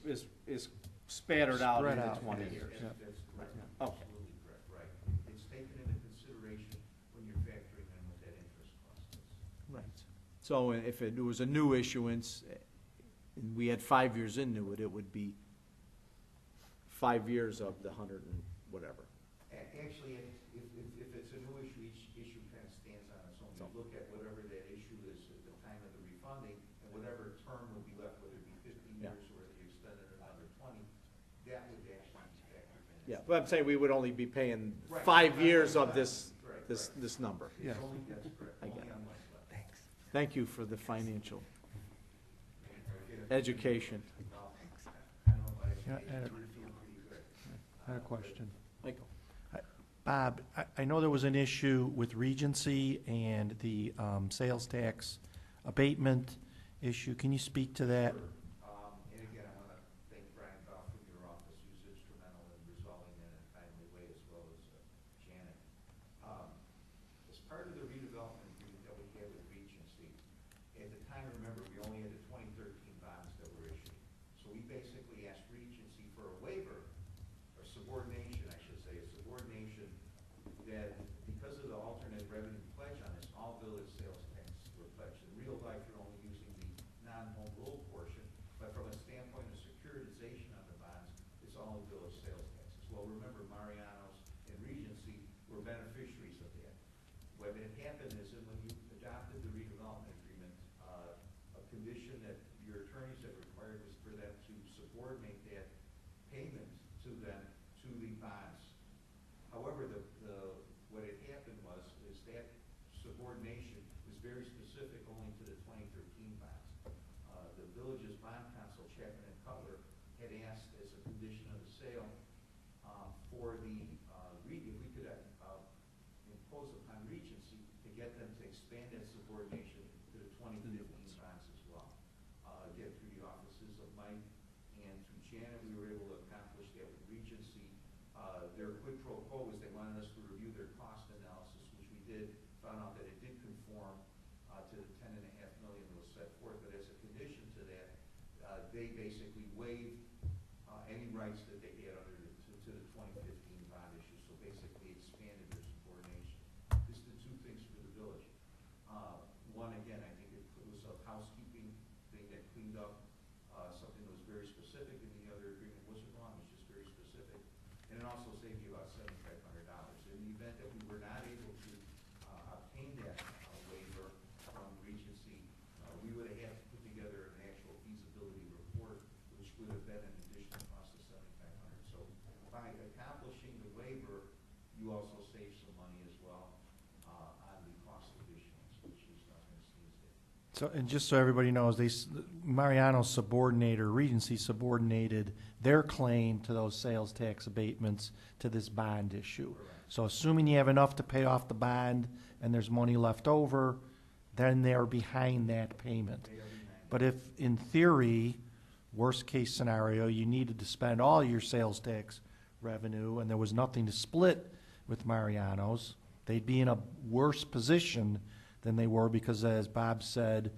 Speaker 1: spattered out
Speaker 2: Spread
Speaker 1: into
Speaker 2: out.
Speaker 1: 20 years.
Speaker 9: That's correct.
Speaker 1: Okay.
Speaker 9: Absolutely correct, right. It's taken into consideration when you're factoring in what that interest cost is.
Speaker 1: Right. So if it was a new issuance, and we had 5 years into it, it would be 5 years of the 100 and whatever.
Speaker 9: Actually, if it's a new issue, each issue kind of stands on its own. You look at whatever that issue is at the time of the refunding, and whatever term would be left, whether it be 15
Speaker 1: Yeah.
Speaker 9: years or whether you extend it another 20, that would actually be factored in.
Speaker 1: Yeah, but I'm saying we would only be paying
Speaker 9: Right.
Speaker 1: 5 years of this,
Speaker 9: Right,
Speaker 1: this number.
Speaker 2: Yeah.
Speaker 9: It's only, that's correct,
Speaker 1: I get
Speaker 9: only
Speaker 1: it.
Speaker 9: on what's left.
Speaker 1: Thank you for the financial education.
Speaker 9: I don't know if
Speaker 2: Yeah,
Speaker 9: I
Speaker 2: and-
Speaker 9: feel pretty good.
Speaker 2: I had a question.
Speaker 1: Michael?
Speaker 2: Bob, I know there was an issue with Regency and the sales tax abatement issue. Can you speak to that?
Speaker 9: And again, I want to thank Brian Goff from your office, who's instrumental in resolving that in a timely way, as well as Janet. As part of the redevelopment agreement that we had with Regency, at the time, remember, we only had the 2013 bonds that were issued. So we basically asked Regency for a waiver, or subordination, I should say, a subordination that because of the alternate revenue pledge on this, all village sales taxes were pledged. In real life, you're only using the non-home rule portion, but from a standpoint of securitization on the bonds, it's all village sales taxes. Well, remember, Mariano's and Regency were beneficiaries of that. What had happened is that when you adopted the redevelopment agreement, a condition that your attorneys had required was for them to subordinate that payment to them, to the bonds. However, what had happened is that subordination was very specific only to the 2013 bonds. The village's bond counsel, Chapman and Cutler, had asked as a condition of the sale for the, if we could impose upon Regency to get them to expand that subordination to the 2015 bonds as well. Again, through the offices of Mike and through Janet, we were able to accomplish that with Regency. Their quid pro quo was they wanted us to review their cost analysis, which we did, found out that it did conform to the 10.5 million that was set forth, but as a condition to that, they basically waived any rights that they had under to the 2015 bond issue, so basically expanded their subordination. This did two things for the village. One, again, I think it was a housekeeping thing that cleaned up something that was very specific, and the other agreement wasn't wrong, it was just very specific. And it also saved you about $7,500. In the event that we were not able to obtain that waiver from Regency, we would have had to put together an actual feasibility report, which would have been an additional cost of $7,500. So by accomplishing the waiver, you also save some money as well on the cost of issuance, which is nothing to sneeze at.
Speaker 2: So, and just so everybody knows, Mariano subordinated, or Regency subordinated their claim to those sales tax abatements to this bond issue. So assuming you have enough to pay off the bond and there's money left over, then they're behind that payment. But if, in theory, worst case scenario, you needed to spend all your sales tax revenue and there was nothing to split with Mariano's, They'd be in a worse position than they were because, as Bob said,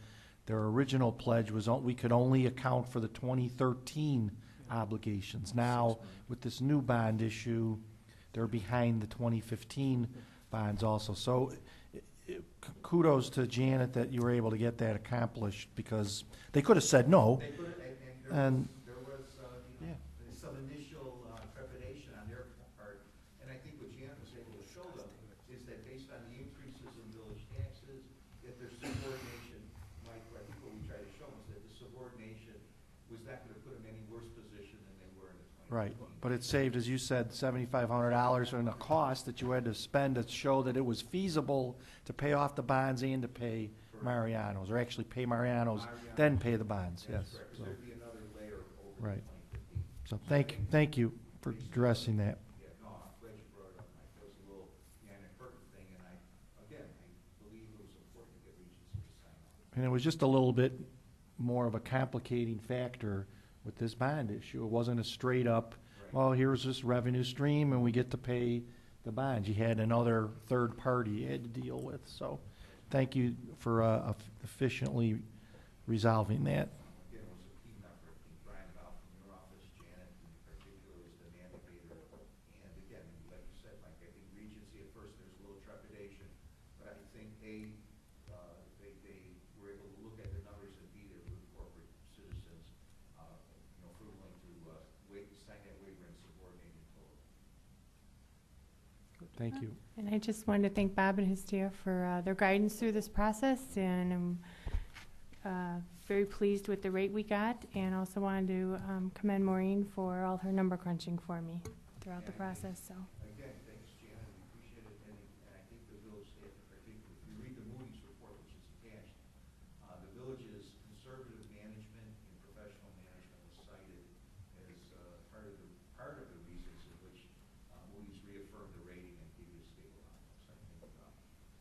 Speaker 2: their original pledge was we could only account for the 2013 obligations. Now, with this new bond issue, they're behind the 2015 bonds also. So kudos to Janet that you were able to get that accomplished, because they could have said no.
Speaker 9: They put it,
Speaker 2: And-
Speaker 9: there was,
Speaker 2: Yeah.
Speaker 9: some initial trepidation on their part, and I think what Janet was able to show them is that based on the increases in village taxes, that their subordination, Mike, I think what we tried to show them is that the subordination was not gonna put them any worse position than they were in the 2015.
Speaker 2: Right, but it saved, as you said, $7,500 in a cost that you had to spend to show that it was feasible to pay off the bonds and to pay Mariano's, or actually pay Mariano's, then pay the bonds,
Speaker 9: That's
Speaker 2: yes.
Speaker 9: correct, 'cause
Speaker 2: So,
Speaker 9: there'd be another layer over the
Speaker 2: Right.
Speaker 9: 2015.
Speaker 2: so thank you for addressing that.
Speaker 9: Yeah, no, I'm glad you brought it up, Mike. That was a little, inadvertent thing, and I believe it was important to get Regency to sign off.
Speaker 2: And it was just a little bit more of a complicating factor with this bond issue. It wasn't a straight up, well, here's this revenue stream and we get to pay the bonds. You had another third party you had to deal with, so thank you for efficiently resolving that.
Speaker 9: Again, it was a team effort. I think Brian Val from your office, Janet in particular was the navigator. And again, like you said, Mike, I think Regency at first, there's a little trepidation, but I think they were able to look at their numbers and be their good corporate citizens, if we're willing to sign that waiver and subordinate it totally.
Speaker 2: Thank you.
Speaker 4: And I just wanted to thank Bob and his staff for their guidance through this process, and I'm very pleased with the rate we got, and also wanted to commend Maureen for all her number crunching for me throughout the process, so.
Speaker 9: Again, thanks, Janet, we appreciate it, and I think the village staff in particular, if you read the Moody's report, which is attached, the village's conservative management and professional management was cited as part of the reasons in which Moody's reaffirmed the rating and gave you a stable outlook. So I think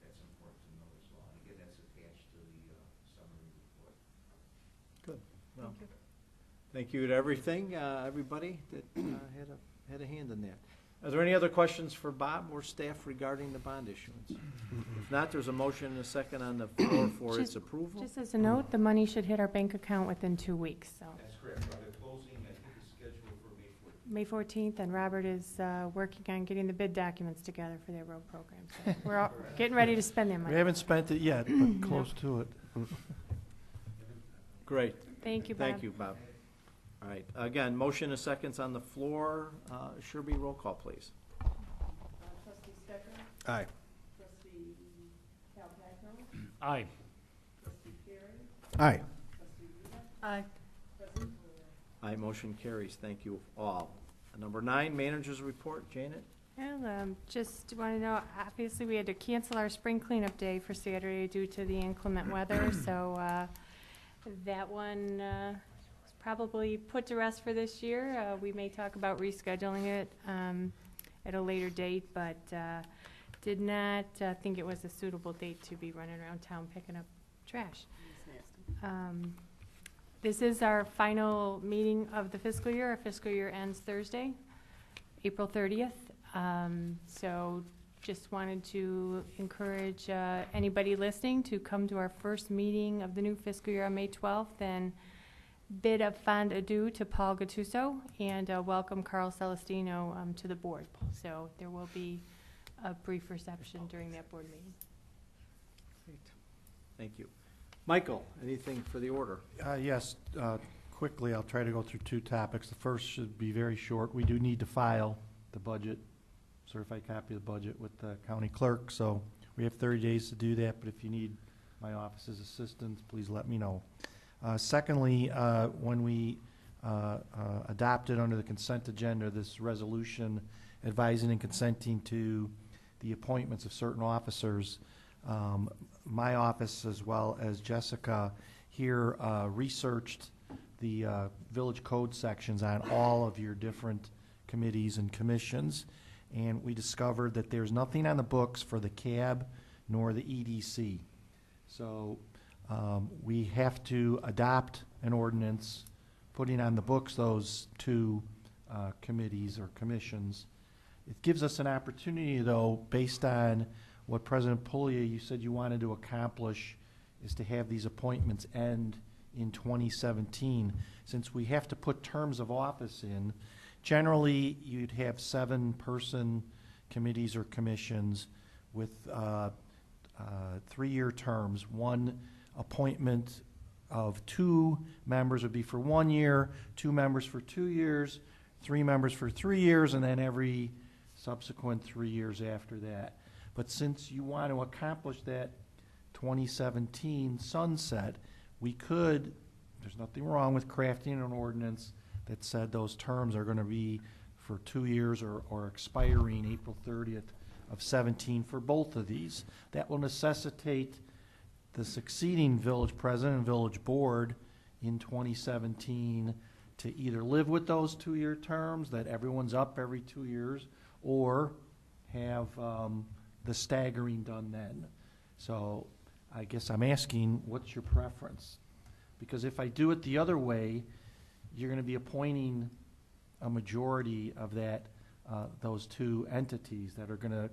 Speaker 9: that's important to know as well. And again, that's attached to the summary report.
Speaker 1: Good. Well, thank you to everybody that had a hand in that. Are there any other questions for Bob or staff regarding the bond issuance? If not, there's a motion and a second on the floor for its approval.
Speaker 4: Just as a note, the money should hit our bank account within 2 weeks, so.
Speaker 9: That's correct. The closing, I think, is scheduled for
Speaker 4: May
Speaker 9: May 14th.
Speaker 4: 14th, and Robert is working on getting the bid documents together for their road program. So we're all getting ready to spend that
Speaker 2: We
Speaker 4: money.
Speaker 2: haven't spent it yet, but close to it.
Speaker 1: Great.
Speaker 4: Thank you, Bob.
Speaker 1: Thank you, Bob. All right, again, motion and seconds on the floor. Sherby, roll call, please.
Speaker 7: Trustee Stecker,
Speaker 5: Aye.
Speaker 7: trustee Calpagno,
Speaker 6: Aye.
Speaker 7: trustee Perry,
Speaker 3: Aye.
Speaker 7: trustee Rita,
Speaker 4: Aye.
Speaker 7: president Fuller.
Speaker 1: Aye, motion carries. Thank you all. Number 9, managers report. Janet?
Speaker 4: Well, just want to know, obviously, we had to cancel our spring cleanup day for Saturday due to the inclement weather, so that one was probably put to rest for this year. We may talk about rescheduling it at a later date, but did not think it was a suitable date to be running around town picking up trash. This is our final meeting of the fiscal year. Our fiscal year ends Thursday, April 30th. So just wanted to encourage anybody listening to come to our first meeting of the new fiscal year on May 12th and bid a fond adieu to Paul Gattuso and welcome Carl Celestino to the board. So there will be a brief reception during that board meeting.
Speaker 1: Great. Thank you. Michael, anything for the order?
Speaker 2: Yes, quickly, I'll try to go through 2 topics. The first should be very short. We do need to file the budget, certified copy of the budget with the county clerk, so we have 30 days to do that, but if you need my office's assistance, please let me know. Secondly, when we adopted under the consent agenda this resolution advising and consenting to the appointments of certain officers, my office, as well as Jessica here, researched the village code sections on all of your different committees and commissions, and we discovered that there's nothing on the books for the CAB nor the EDC. So we have to adopt an ordinance putting on the books those 2 committees or commissions. It gives us an opportunity, though, based on what President Puglia, you said you wanted to accomplish is to have these appointments end in 2017. Since we have to put terms of office in, generally, you'd have 7-person committees or commissions with 3-year terms. One appointment of 2 members would be for 1 year, 2 members for 2 years, 3 members for 3 years, and then every subsequent 3 years after that. But since you want to accomplish that 2017 sunset, we could, there's nothing wrong with crafting an ordinance that said those terms are going to be for 2 years or expiring April 30th of 17 for both of these. That will necessitate the succeeding village president and village board in 2017 to either live with those 2-year terms, that everyone's up every 2 years, or have the staggering done then. So I guess I'm asking, what's your preference? Because if I do it the other way, you're going to be appointing a majority of that, those 2 entities that are going to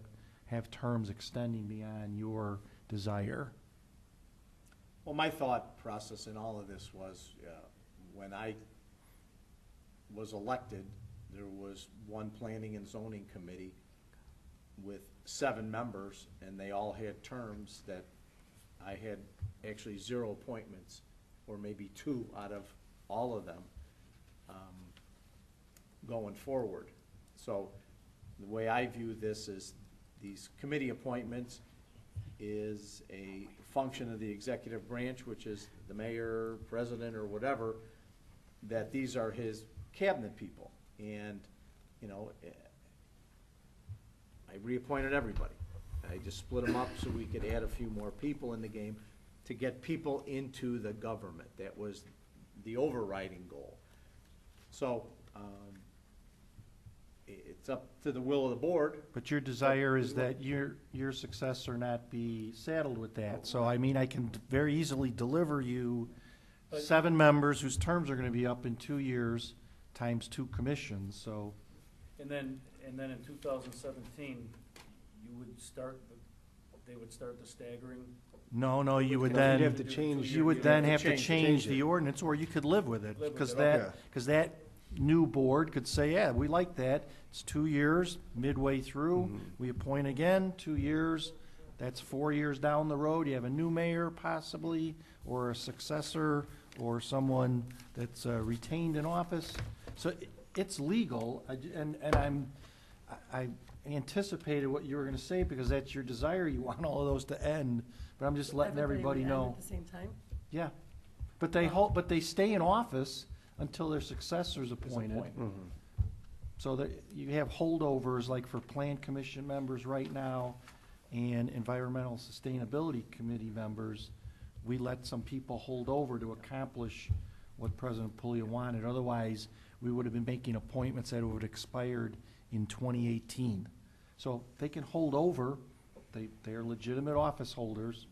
Speaker 2: have terms extending beyond your desire.
Speaker 1: Well, my thought process in all of this was, when I was elected, there was one planning and zoning committee with 7 members, and they all had terms that I had actually 0 appointments, or maybe 2 out of all of them, going forward. So the way I view this is these committee appointments is a function of the executive branch, which is the mayor, president, or whatever, that these are his cabinet people. And, you know, I reappointed everybody. I just split them up so we could add a few more people in the game to get people into the government. That was the overriding goal. So, it's up to the will of the board.
Speaker 2: But your desire is that your successor not be saddled with that. So, I mean, I can very easily deliver you 7 members whose terms are going to be up in 2 years times 2 commissions, so.
Speaker 6: And then in 2017, you would start, they would start the staggering.
Speaker 2: No, you would
Speaker 5: You'd
Speaker 2: then,
Speaker 5: have to change.
Speaker 2: you would then have to
Speaker 1: change
Speaker 2: change
Speaker 5: it.
Speaker 2: the ordinance, or you could live with it.
Speaker 6: Live with
Speaker 2: Because
Speaker 6: it,
Speaker 2: that, because that new board could say, yeah, we like that. It's 2 years, midway through, we appoint again, 2 years. That's 4 years down the road. You have a new mayor possibly, or a successor, or someone that's retained in office. So it's legal, I anticipated what you were gonna say, because that's your desire. You want all of those to end, but I'm just letting everybody
Speaker 7: would end
Speaker 2: know.
Speaker 7: At the same time?
Speaker 2: Yeah, but they stay in office until their successor's appointed. So that you have holdovers, like for Plan Commission members right now and Environmental Sustainability Committee members, we let some people hold over to accomplish what President Puglia wanted. Otherwise, we would have been making appointments that would have expired in 2018. So they can hold over. They are legitimate office holders.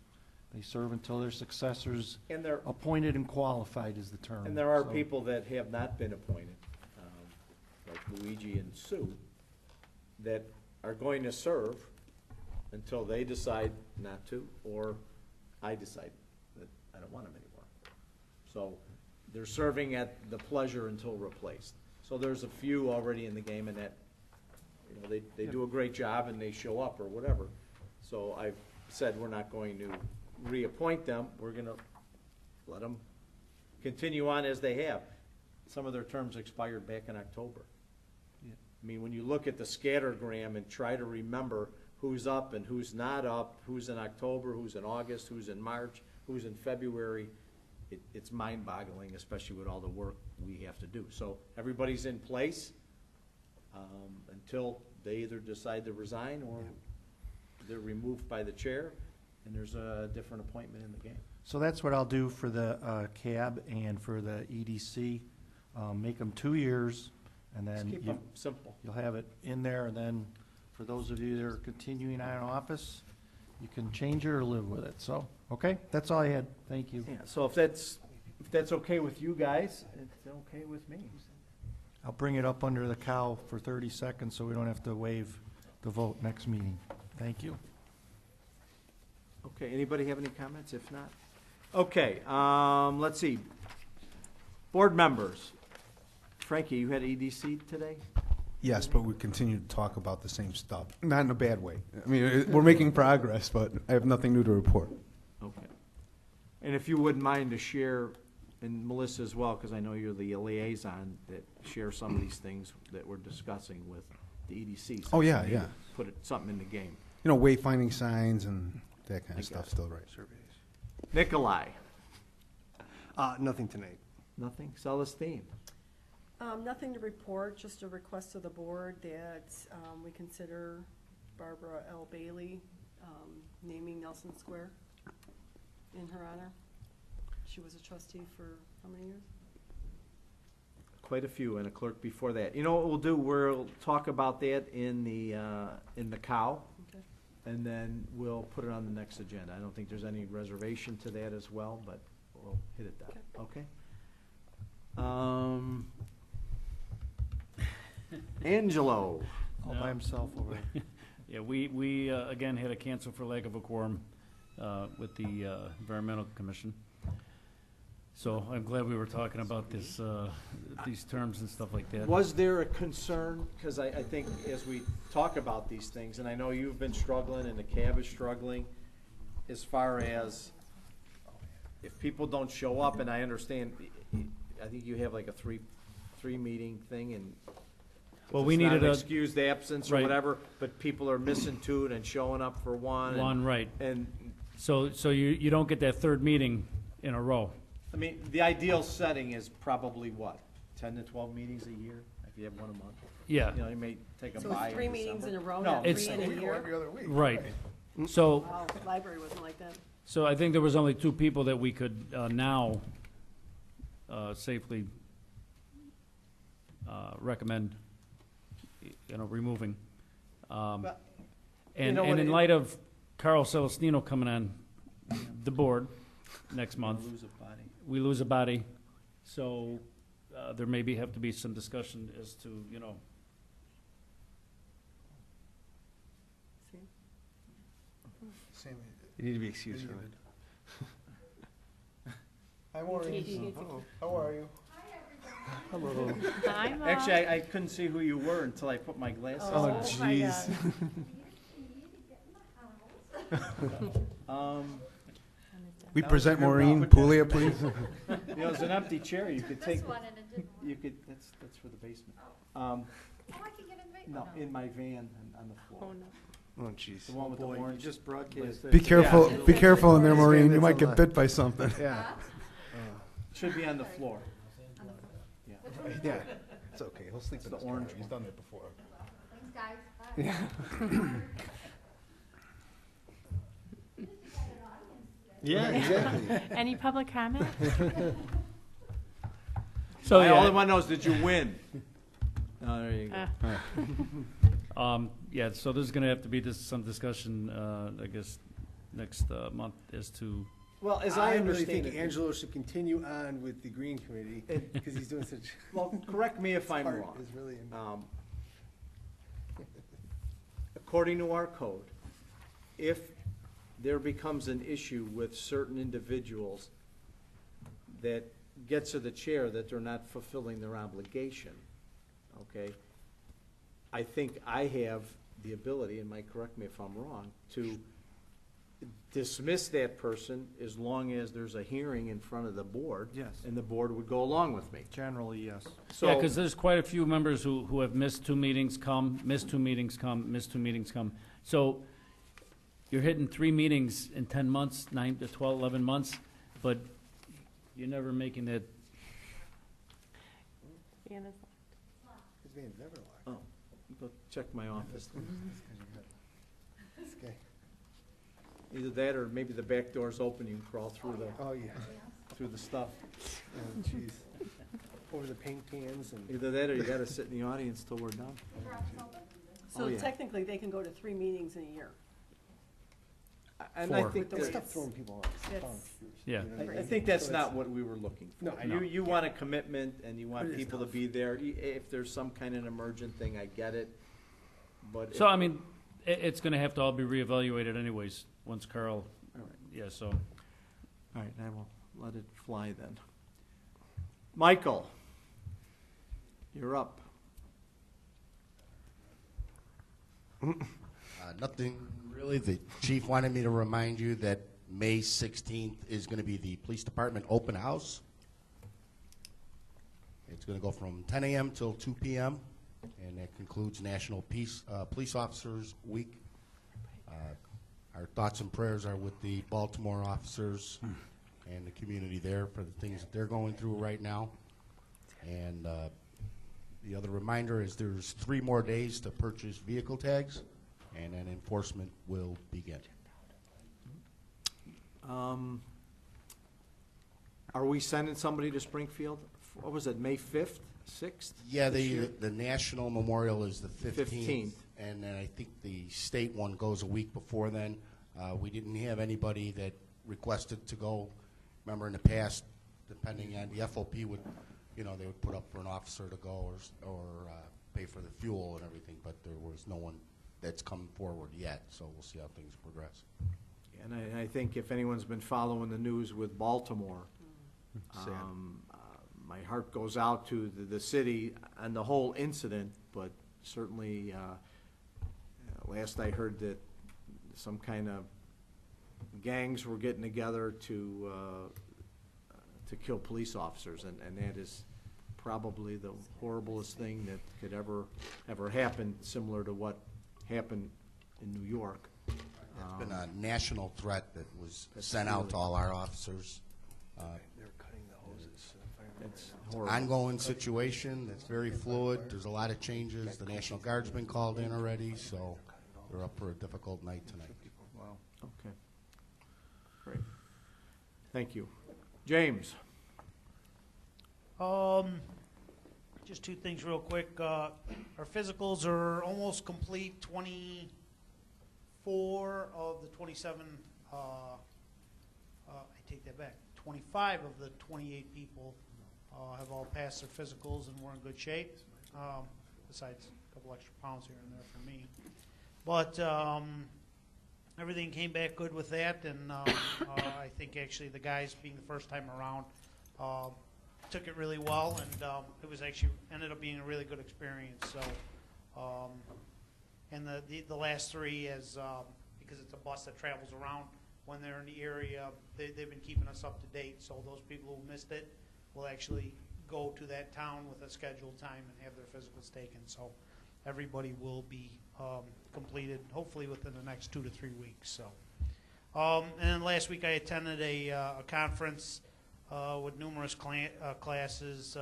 Speaker 2: They serve until their successors
Speaker 1: And there,
Speaker 2: appointed and qualified is the term.
Speaker 1: and there are
Speaker 2: So-
Speaker 1: people that have not been appointed, like Luigi and Sue, that are going to serve until they decide not to, or I decide that I don't want them anymore. So they're serving at the pleasure until replaced. So there's a few already in the game, and that, you know, they do a great job and they show up or whatever. So I've said we're not going to reappoint them. We're gonna let them continue on as they have. Some of their terms expired back in October.
Speaker 2: Yeah.
Speaker 1: I mean, when you look at the scattergram and try to remember who's up and who's not up, who's in October, who's in August, who's in March, who's in February, it's mind-boggling, especially with all the work we have to do. So everybody's in place until they either decide to resign or they're removed by the chair, and there's a different appointment in the game.
Speaker 2: So that's what I'll do for the CAB and for the EDC. Make them 2 years, and
Speaker 1: Just
Speaker 2: then
Speaker 1: keep them simple.
Speaker 2: you'll have it in there, and then for those of you that are continuing on in office, you can change it or live with it. So, okay, that's all I had. Thank you.
Speaker 1: Yeah, so if that's okay with you guys, it's okay with me.
Speaker 2: I'll bring it up under the cow for 30 seconds so we don't have to waive the vote next meeting. Thank you.
Speaker 1: Okay, anybody have any comments? If not, okay, let's see. Board members. Frankie, you had EDC today?
Speaker 3: Yes, but we continue to talk about the same stuff, not in a bad way. I mean, we're making progress, but I have nothing new to report.
Speaker 1: Okay. And if you wouldn't mind to share, and Melissa as well, because I know you're the liaison, that share some of these things that we're discussing with the EDC.
Speaker 3: Oh, yeah, yeah.
Speaker 1: Put something in the game.
Speaker 3: You know, wayfinding signs and that kind
Speaker 1: I
Speaker 3: of stuff
Speaker 1: got it.
Speaker 3: still, right?
Speaker 5: Surveys.
Speaker 1: Nikolai,
Speaker 5: Nothing tonight.
Speaker 1: nothing? Celestine?
Speaker 7: Nothing to report, just a request of the board that we consider Barbara L. Bailey naming Nelson Square in her honor. She was a trustee for how many years?
Speaker 1: Quite a few, and a clerk before that. You know what we'll do? We'll talk about that in the cow,
Speaker 7: Okay.
Speaker 1: and then we'll put it on the next agenda. I don't think there's any reservation to that as well, but we'll hit it down, okay? Angelo.
Speaker 2: All by himself over there.
Speaker 6: Yeah, we again had to cancel for lack of a quorum with the Environmental Commission. So I'm glad we were talking about this, these terms and stuff like that.
Speaker 1: Was there a concern, because I think as we talk about these things, and I know you've been struggling and the cab is struggling, as far as if people don't show up, and I understand, I think you have like a three meeting thing, and
Speaker 6: Well, we
Speaker 1: it's not
Speaker 6: needed
Speaker 1: an
Speaker 6: a,
Speaker 1: excused absence or
Speaker 6: Right.
Speaker 1: whatever, but people are missing two and showing up for one.
Speaker 6: one, right.
Speaker 1: And,
Speaker 6: So you don't get that third meeting in a row.
Speaker 1: I mean, the ideal setting is probably what, 10 to 12 meetings a year, if you have one a month?
Speaker 6: Yeah,
Speaker 1: You know, you may take a
Speaker 7: So
Speaker 1: bye
Speaker 7: it's
Speaker 1: in
Speaker 7: 3 meetings in a
Speaker 1: December.
Speaker 7: row,
Speaker 1: No,
Speaker 7: not
Speaker 6: It's-
Speaker 7: 3 in a year?
Speaker 6: right. So,
Speaker 7: Wow, library wasn't like that.
Speaker 6: so I think there was only two people that we could now safely recommend, removing.
Speaker 1: But,
Speaker 6: And
Speaker 1: know what,
Speaker 6: in
Speaker 1: it-
Speaker 6: light of Carl Celestino coming on the board next
Speaker 1: Gonna
Speaker 6: month,
Speaker 1: lose a body.
Speaker 6: we lose a body. So there maybe have to be some discussion as to,
Speaker 7: See?
Speaker 5: You need to be excused from it.
Speaker 10: Hi, Maureen. How are you?
Speaker 5: Hello.
Speaker 4: Hi, Mom.
Speaker 1: Actually, I couldn't see who you were until I put my glasses
Speaker 5: Oh,
Speaker 1: on.
Speaker 7: my
Speaker 5: jeez.
Speaker 3: We
Speaker 1: That
Speaker 3: present
Speaker 1: was a good
Speaker 3: Maureen
Speaker 1: round.
Speaker 3: Puglia, please.
Speaker 1: You know, it's an empty chair, you could take, you could, that's for the basement.
Speaker 8: Oh, I can get in
Speaker 1: No, in my van on the
Speaker 7: Oh,
Speaker 1: floor.
Speaker 7: no.
Speaker 5: Oh, jeez.
Speaker 1: The one with the orange.
Speaker 2: just broadcast
Speaker 3: Be careful,
Speaker 1: Yeah.
Speaker 3: be careful in there, Maureen. You
Speaker 5: That's
Speaker 3: might
Speaker 5: a
Speaker 3: get
Speaker 5: lot.
Speaker 3: bit by something.
Speaker 5: Yeah.
Speaker 1: Should be on the floor. Yeah.
Speaker 5: Yeah.
Speaker 3: It's okay. He'll sleep
Speaker 1: in his car. He's
Speaker 3: done that before.
Speaker 8: Thanks, guys. Bye.
Speaker 5: Yeah, exactly.
Speaker 4: Any public comment?
Speaker 6: So,
Speaker 1: I only
Speaker 6: yeah,
Speaker 1: one knows, did you win? Oh, there you go.
Speaker 6: yeah, so there's gonna have to be some discussion, I guess, next month as to,
Speaker 1: Well, as
Speaker 5: I
Speaker 1: I
Speaker 5: really
Speaker 1: understand
Speaker 5: think
Speaker 1: it,
Speaker 5: Angelo should continue on with the Green Committee because he's doing such.
Speaker 1: well, correct me if I'm
Speaker 5: Part
Speaker 1: wrong.
Speaker 5: is really
Speaker 1: According to our code, if there becomes an issue with certain individuals that gets to the chair that they're not fulfilling their obligation, okay? I think I have the ability, and Mike, correct me if I'm wrong, to dismiss that person as long as there's a hearing in front of the board.
Speaker 2: Yes.
Speaker 1: And the board would go along with me.
Speaker 2: Generally, yes.
Speaker 1: So,
Speaker 6: yeah, because there's quite a few members who have missed 2 meetings, missed 2 meetings, missed 2 meetings. So you're hitting 3 meetings in 10 months, 9 to 12, 11 months, but you're never making that.
Speaker 7: Anna's
Speaker 5: His van's never locked.
Speaker 1: oh, go check my office.
Speaker 5: This guy.
Speaker 1: Either that or maybe the back door's open, you can crawl through
Speaker 5: Oh, yeah.
Speaker 1: the stuff.
Speaker 5: Oh, jeez. Over the paint cans and.
Speaker 1: Either that or you gotta sit in the audience till we're done.
Speaker 7: So
Speaker 1: Oh, yeah.
Speaker 7: technically, they can go to 3 meetings in a year.
Speaker 1: And I
Speaker 6: 4.
Speaker 1: think,
Speaker 7: With the
Speaker 5: Stop
Speaker 7: weights.
Speaker 5: throwing people off.
Speaker 7: That's-
Speaker 6: Yeah.
Speaker 1: I think that's not what we were looking for.
Speaker 5: No, I know.
Speaker 1: You want a commitment and you want
Speaker 5: It is
Speaker 1: people to
Speaker 5: tough.
Speaker 1: be there. If there's some kind of emergent thing, I get it. But
Speaker 6: So, I mean, it's gonna have to all be reevaluated anyways, once Carl Yeah, so,
Speaker 1: All right, I will let it fly then. Michael, you're up.
Speaker 11: Nothing really. The chief wanted me to remind you that May 16th is going to be the police department open house. It's going to go from 10 a.m. till 2 p.m., and that concludes National Police Officers Week. Our thoughts and prayers are with the Baltimore officers and the community there for the things that they're going through right now. And the other reminder is there's 3 more days to purchase vehicle tags, and then enforcement will begin.
Speaker 1: Are we sending somebody to Springfield? What was it, May 5th, 6th?
Speaker 11: Yeah,
Speaker 1: this year?
Speaker 11: the national memorial is the 15th.
Speaker 1: 15th.
Speaker 11: And then I think the state one goes a week before then. We didn't have anybody that requested to go. Remember in the past, depending on the FOP would, they would put up for an officer to go or pay for the fuel and everything, but there was no one that's come forward yet, so we'll see how things progress.
Speaker 1: And I think if anyone's been following the news with Baltimore, my heart goes out to the city and the whole incident, but certainly last I heard that some kind of gangs were getting together to kill police officers, and that is probably the horriblest thing that could ever happen, similar to what happened in New York.
Speaker 11: It's been a national threat that was sent out to all our officers.
Speaker 5: They're cutting the hoses.
Speaker 1: It's horrible.
Speaker 11: Ongoing situation, it's very fluid, there's a lot of changes. The National Guard's been called in already, so they're up for a difficult night tonight.
Speaker 1: Wow. Okay. Great. Thank you. James?
Speaker 12: Just 2 things real quick. Our physicals are almost complete. 24 of the 27, I take that back. 25 of the 28 people have all passed their physicals, and we're in good shape, besides a couple extra pounds here and there for me. But everything came back good with that, and I think actually the guys, being the first time around, took it really well, and it was actually ended up being a really good experience. So, and the last 3 is because it's a bus that travels around. When they're in the area, they've been keeping us up to date. So those people who missed it will actually go to that town with a scheduled time and have their physicals taken. So everybody will be completed, hopefully within the next 2 to 3 weeks. So, and then last week I attended a conference with numerous classes.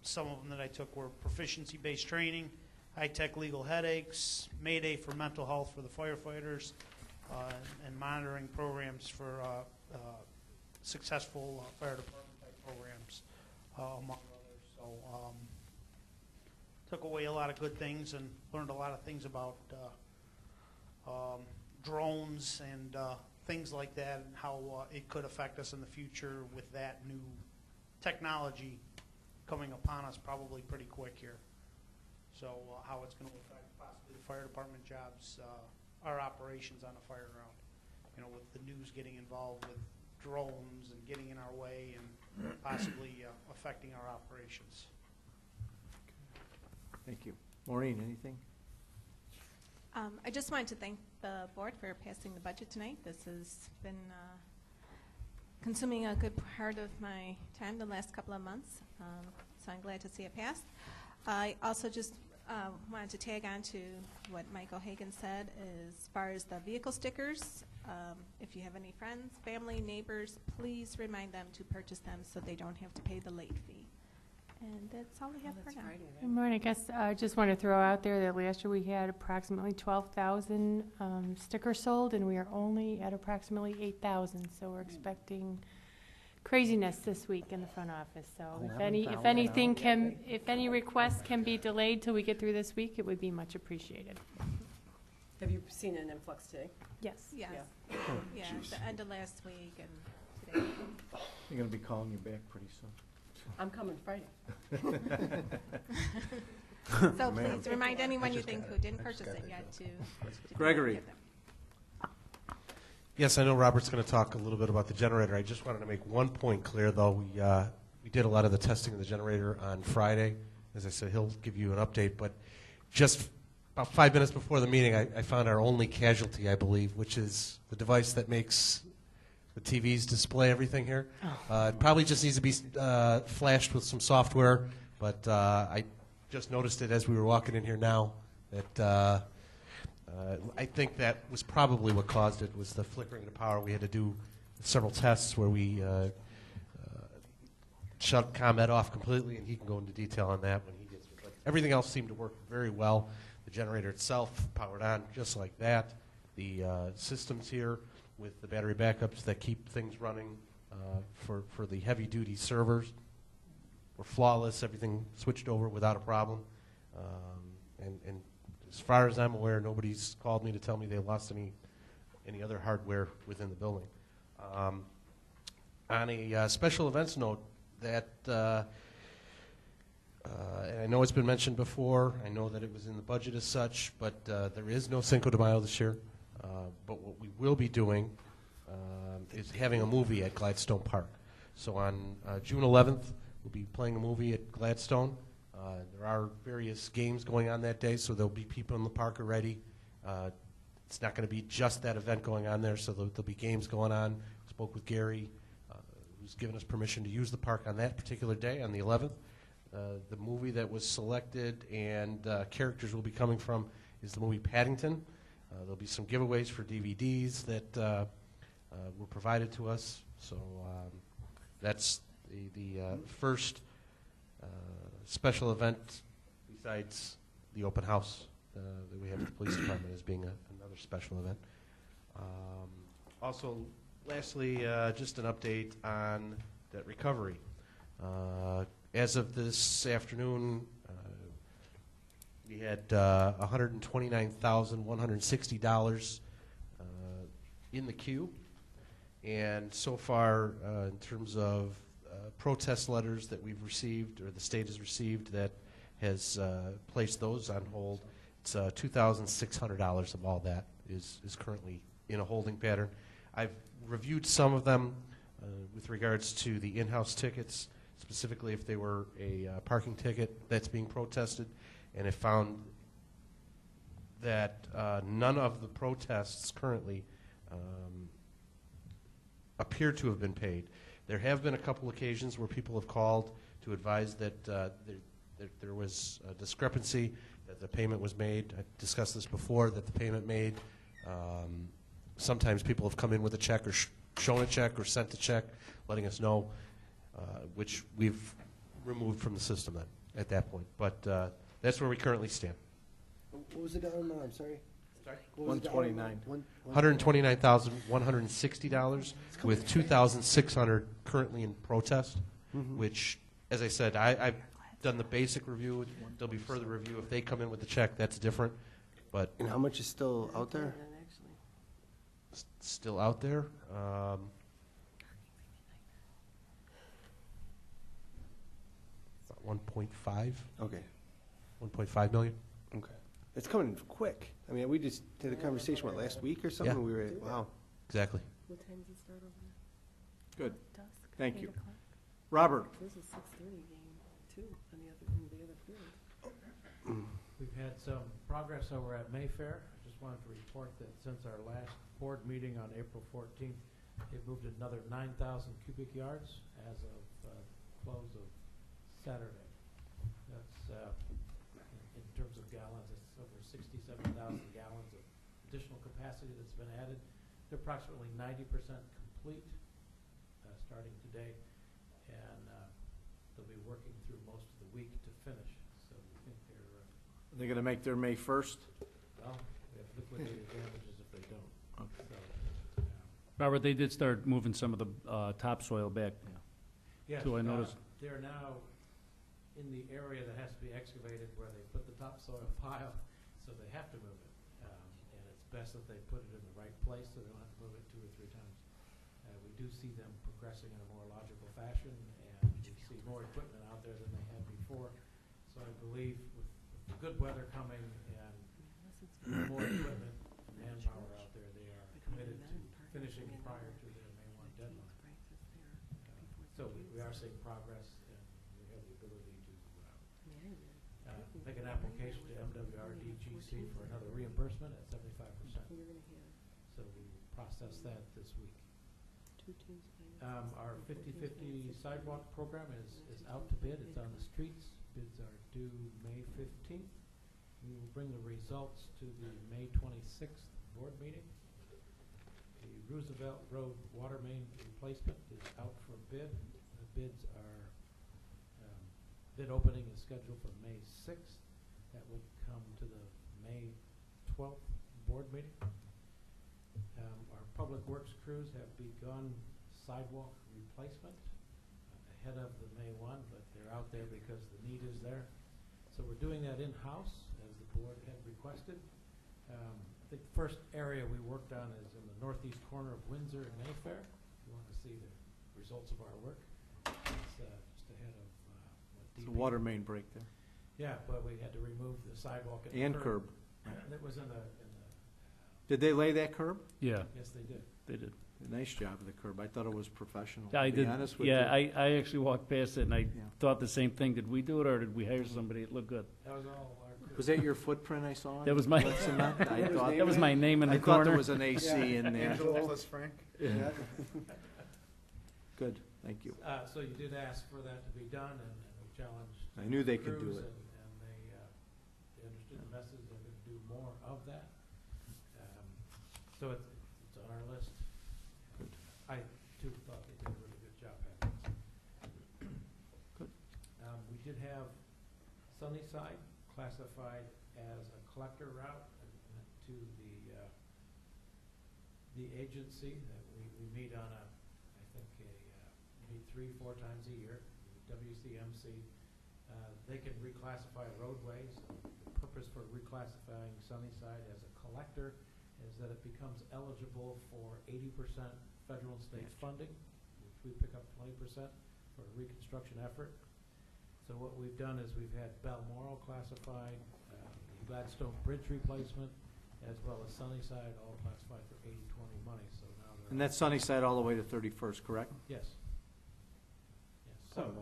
Speaker 12: Some of them that I took were proficiency-based training, high-tech legal headaches, Mayday for mental health for the firefighters, and monitoring programs for successful fire department-type programs, among others. So took away a lot of good things and learned a lot of things about drones and things like that, and how it could affect us in the future with that new technology coming upon us probably pretty quick here. So how it's going to affect possibly the fire department jobs, our operations on the fire ground. With the news getting involved with drones and getting in our way and possibly affecting our operations.
Speaker 1: Thank you. Maureen, anything?
Speaker 13: I just wanted to thank the board for passing the budget tonight. This has been consuming a good part of my time the last couple of months, so I'm glad to see it passed. I also just wanted to tag on to what Michael Hagan said as far as the vehicle stickers. If you have any friends, family, neighbors, please remind them to purchase them so they don't have to pay the late fee. And that's all I have for now.
Speaker 4: Good morning. I guess I just want to throw out there that last year we had approximately 12,000 stickers sold, and we are only at approximately 8,000. So we're expecting craziness this week in the front office. So if any requests can be delayed till we get through this week, it would be much appreciated.
Speaker 7: Have you seen an influx today?
Speaker 4: Yes.
Speaker 13: Yes.
Speaker 7: Yeah.
Speaker 13: Yeah, the end of last week and today.
Speaker 1: They're going to be calling you back pretty soon.
Speaker 7: I'm coming Friday.
Speaker 13: So please remind anyone you think who didn't purchase it yet to
Speaker 1: Gregory.
Speaker 13: give them.
Speaker 14: Yes, I know Robert's going to talk a little bit about the generator. I just wanted to make one point clear, though. We did a lot of the testing of the generator on Friday. As I said, he'll give you an update. But just about 5 minutes before the meeting, I found our only casualty, I believe, which is the device that makes the TVs display everything here. It probably just needs to be flashed with some software. But I just noticed it as we were walking in here now that I think that was probably what caused it, was the flickering of the power. We had to do several tests where we shut ComEd off completely, and he can go into detail on that when he gets it. But everything else seemed to work very well. The generator itself powered on just like that. The systems here with the battery backups that keep things running for the heavy-duty servers were flawless. Everything switched over without a problem. And as far as I'm aware, nobody's called me to tell me they lost any other hardware within the building. On a special events note, that and I know it's been mentioned before. I know that it was in the budget as such, but there is no Cinco de Mayo this year. But what we will be doing is having a movie at Gladstone Park. So on June 11th, we'll be playing a movie at Gladstone. There are various games going on that day, so there'll be people in the park already. It's not going to be just that event going on there, so there'll be games going on. Spoke with Gary, who's given us permission to use the park on that particular day, on the 11th. The movie that was selected and characters will be coming from is the movie Paddington. There'll be some giveaways for DVDs that were provided to us. So that's the first special event besides the open house that we have at the police department as being another special event. Also, lastly, just an update on debt recovery. As of this afternoon, we had $129,160 in the queue. And so far, in terms of protest letters that we've received, or the state has received, that has placed those on hold, it's $2,600 of all that is currently in a holding pattern. I've reviewed some of them with regards to the in-house tickets, specifically if they were a parking ticket that's being protested, and have found that none of the protests currently appear to have been paid. There have been a couple occasions where people have called to advise that there was a discrepancy, that the payment was made. I discussed this before, that the payment made. Sometimes people have come in with a check or shown a check or sent a check, letting us know, which we've removed from the system then at that point. But that's where we currently stand.
Speaker 5: What was the dollar amount? I'm sorry.
Speaker 1: Sorry?
Speaker 5: What was the dollar amount?
Speaker 14: $129,160 with $2,600 currently in protest, which, as I said, I've done the basic review. There'll be further review. If they come in with the check, that's different. But
Speaker 5: And how much is still out there?
Speaker 14: still out there. About 1.5.
Speaker 5: Okay.
Speaker 14: 1.5 million.
Speaker 5: Okay. It's coming quick. I mean, we just had a conversation, what, last week or something?
Speaker 14: Yeah.
Speaker 5: We were, wow.
Speaker 14: Exactly.
Speaker 7: What time does it start over there?
Speaker 1: Good.
Speaker 4: Dusk,
Speaker 1: Thank
Speaker 4: 8
Speaker 1: you.
Speaker 4: o'clock.
Speaker 1: Robert?
Speaker 7: There's a 6:30 game too, on the other field.
Speaker 15: We've had some progress over at Mayfair. I just wanted to report that since our last board meeting on April 14th, they've moved another 9,000 cubic yards as of close of Saturday. That's, in terms of gallons, it's over 67,000 gallons of additional capacity that's been added. They're approximately 90% complete starting today, and they'll be working through most of the week to finish. So we think they're
Speaker 1: Are they going to make their May 1st?
Speaker 15: well, we have liquidated damages if they don't.
Speaker 1: Okay.
Speaker 15: So,
Speaker 6: Robert, they did start moving some of the topsoil back.
Speaker 15: yes,
Speaker 6: So I noticed-
Speaker 15: they're now in the area that has to be excavated where they put the topsoil pile, so they have to move it. And it's best that they put it in the right place so they don't have to move it 2 or 3 times. We do see them progressing in a more logical fashion, and we see more equipment out there than they had before. So I believe with the good weather coming and more equipment and manpower out there, they are committed to finishing prior to their May 1 deadline. So we are seeing progress, and we have the ability to make an application to MWRDGC for another reimbursement at 75%. So we will process that this week. Our 50/50 sidewalk program is out to bid. It's on the streets. Bids are due May 15th. We will bring the results to the May 26th board meeting. The Roosevelt Road water main replacement is out for bid. The bids are, bid opening is scheduled for May 6th. That would come to the May 12th board meeting. Our public works crews have begun sidewalk replacement ahead of the May 1, but they're out there because the need is there. So we're doing that in-house, as the board had requested. I think the first area we worked on is in the northeast corner of Windsor and Mayfair. If you want to see the results of our work, it's just ahead of what
Speaker 1: It's
Speaker 15: DP.
Speaker 1: a water main break there.
Speaker 15: Yeah, but we had to remove the sidewalk
Speaker 1: And curb.
Speaker 15: That was in the
Speaker 1: Did they lay that curb?
Speaker 6: Yeah,
Speaker 15: yes, they did.
Speaker 6: they did.
Speaker 1: Nice job of the curb. I thought it was professional.
Speaker 6: I
Speaker 1: to be
Speaker 6: did,
Speaker 1: honest with
Speaker 6: yeah,
Speaker 1: you.
Speaker 6: I actually walked past it and I
Speaker 1: Yeah.
Speaker 6: thought the same thing. Did we do it or did we hire somebody? It looked good.
Speaker 15: That was all our crew.
Speaker 1: Was that your footprint I saw?
Speaker 6: That was my,
Speaker 1: With cement? I thought,
Speaker 6: that was my name in the
Speaker 1: I thought there
Speaker 6: corner.
Speaker 1: was an AC in there.
Speaker 10: Angelo plus Frank.
Speaker 1: Yeah. Good, thank you.
Speaker 15: So you did ask for that to be done, and we challenged.
Speaker 1: I knew they could do
Speaker 15: crews,
Speaker 1: it.
Speaker 15: And they understood the message, they're gonna do more of that. So it's on our list.
Speaker 1: Good.
Speaker 15: I too thought they did a really good job having this.
Speaker 1: Good.
Speaker 15: We did have Sunnyside classified as a collector route to the agency that we meet on a, I think, meet 3-4 times a year, WCMC. They can reclassify roadways. The purpose for reclassifying Sunnyside as a collector is that it becomes eligible for 80% federal and state funding, which we pick up 20% for a reconstruction effort. So what we've done is we've had Balmoral classified, the Gladstone Bridge replacement, as well as Sunnyside, all classified for 80/20 money. So now they're
Speaker 1: And that's Sunnyside all the way to 31st, correct?
Speaker 15: yes. Yes. So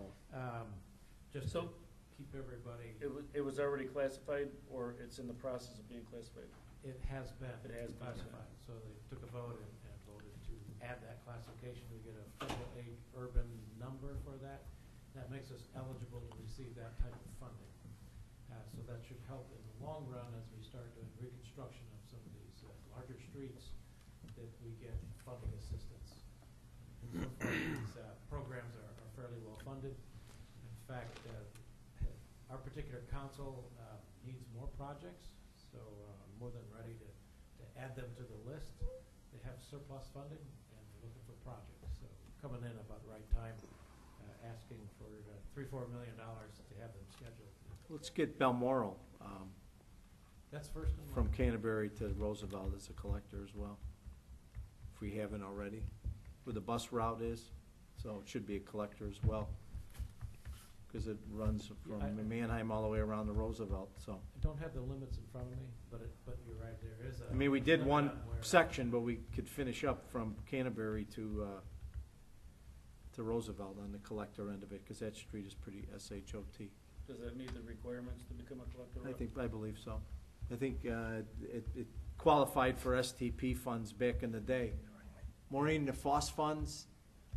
Speaker 15: just
Speaker 6: So-
Speaker 15: to keep everybody,
Speaker 6: It was already classified or it's in the process of being classified?
Speaker 15: it has been
Speaker 6: It has been,
Speaker 15: classified. So they took a vote and voted to add that classification. We get a federal aid urban number for that. That makes us eligible to receive that type of funding. So that should help in the long run as we start doing reconstruction of some of these larger streets, that we get funding assistance. And so far, these programs are fairly well funded. In fact, our particular council needs more projects, so I'm more than ready to add them to the list. They have surplus funding and they're looking for projects, so coming in about the right time, asking for $3-4 million to have them scheduled.
Speaker 1: Let's get Balmoral
Speaker 15: That's first in
Speaker 1: from
Speaker 15: line.
Speaker 1: Canterbury to Roosevelt as a collector as well, if we haven't already, where the bus route is. So it should be a collector as well, because it runs from Manheim all the way around to Roosevelt, so.
Speaker 15: I don't have the limits in front of me, but you're right, there is a.
Speaker 1: I mean, we did
Speaker 15: limit
Speaker 1: one
Speaker 15: on where-
Speaker 1: section, but we could finish up from Canterbury to Roosevelt on the collector end of it, because that street is pretty SHOT.
Speaker 6: Does that meet the requirements to become a collector?
Speaker 1: I believe so. I think it qualified for STP funds back in the day. Maureen, the FOSS funds,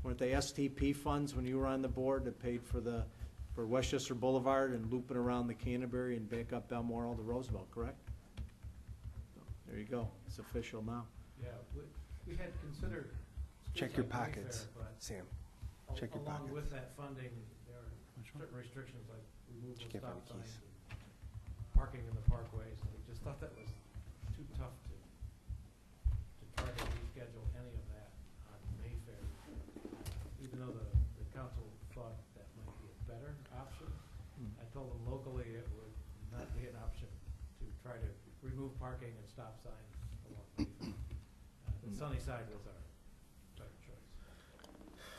Speaker 1: weren't they STP funds when you were on the board that paid for Westchester Boulevard and looping around the Canterbury and back up Balmoral to Roosevelt, correct? There you go. It's official now.
Speaker 15: Yeah, we had considered.
Speaker 5: Check
Speaker 15: schools
Speaker 5: your
Speaker 15: like Mayfair,
Speaker 5: pockets,
Speaker 15: but
Speaker 5: Sam. Check your
Speaker 15: along
Speaker 5: pockets.
Speaker 15: with that funding, there are certain restrictions like removal
Speaker 5: She
Speaker 15: of
Speaker 5: can't find
Speaker 15: stop
Speaker 5: the keys.
Speaker 15: signs and parking in the parkways. And we just thought that was too tough to try to reschedule any of that on Mayfair. Even though the council thought that might be a better option, I told them locally it would not be an option to try to remove parking and stop signs along Mayfair. The Sunnyside was our better choice.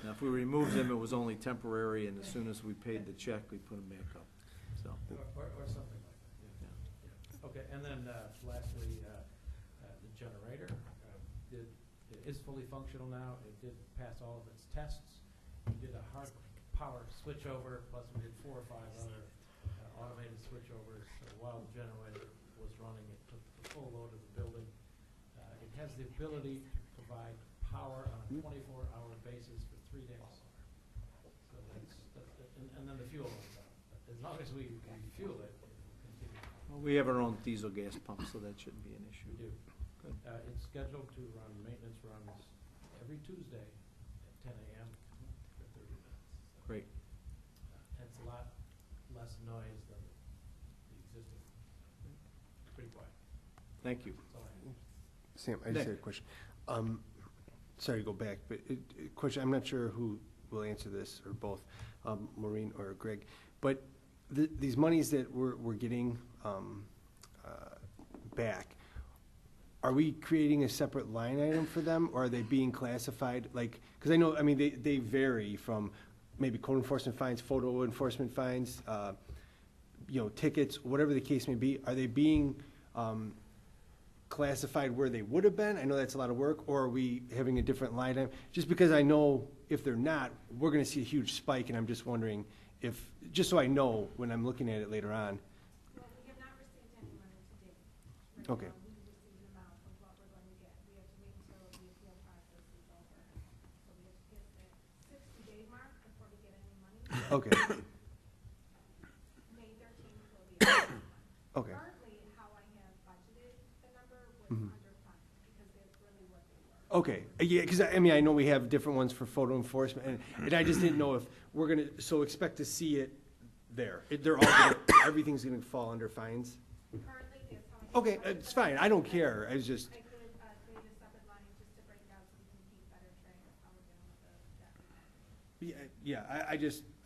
Speaker 1: Now, if we removed them, it was only temporary, and as soon as we paid the check, we put them back up, so.
Speaker 15: Or something like that, yeah. Okay, and then lastly, the generator did is fully functional now. It did pass all of its tests. We did a hard power switchover, plus we did 4 or 5 other automated switchovers. So while the generator was running, it took the full load of the building. It has the ability to provide power on a 24-hour basis for 3 days. So and then the fuel runs out. As long as we fuel it, it will continue.
Speaker 1: Well, we have our own diesel gas pump, so that shouldn't be an issue.
Speaker 15: We do.
Speaker 1: Good.
Speaker 15: It's scheduled to run maintenance runs every Tuesday at 10 a.m. for 30 minutes. So,
Speaker 1: Great.
Speaker 15: it's a lot less noise than the existing. Pretty quiet.
Speaker 1: Thank you.
Speaker 15: That's all I have.
Speaker 5: Sam, I just had a question. Sorry to go back, but question, I'm not sure who will answer this, or both, Maureen or Greg, but these monies that we're getting back, are we creating a separate line item for them, or are they being classified, like, because I know, I mean, they vary from maybe code enforcement fines, photo enforcement fines, tickets, whatever the case may be, are they being classified where they would have been? I know that's a lot of work, or are we having a different line item? Just because I know if they're not, we're gonna see a huge spike, and I'm just wondering if, just so I know when I'm looking at it later on.
Speaker 8: Well, we have not received any money to date. Right
Speaker 5: Okay.
Speaker 8: now, we received an amount of what we're going to get. We have to wait until the appeal process is over. So we have to get that 60-day mark before we get any money.
Speaker 5: Okay,
Speaker 8: May 13th will be the next one.
Speaker 5: okay.
Speaker 8: Currently, how I have budgeted the number was
Speaker 5: Mhm.
Speaker 8: under funds, because that's really what they were.
Speaker 5: Okay, yeah, because I mean, I know we have different ones for photo enforcement, and I just didn't know if we're gonna, so expect to see it there. They're all, everything's gonna fall under fines?
Speaker 8: Currently, that's how I have
Speaker 5: Okay,
Speaker 8: budgeted.
Speaker 5: it's fine, I don't care, I was just,
Speaker 8: I could create a separate line just to break it out so we can keep better track of how we're doing with the debt.
Speaker 5: yeah,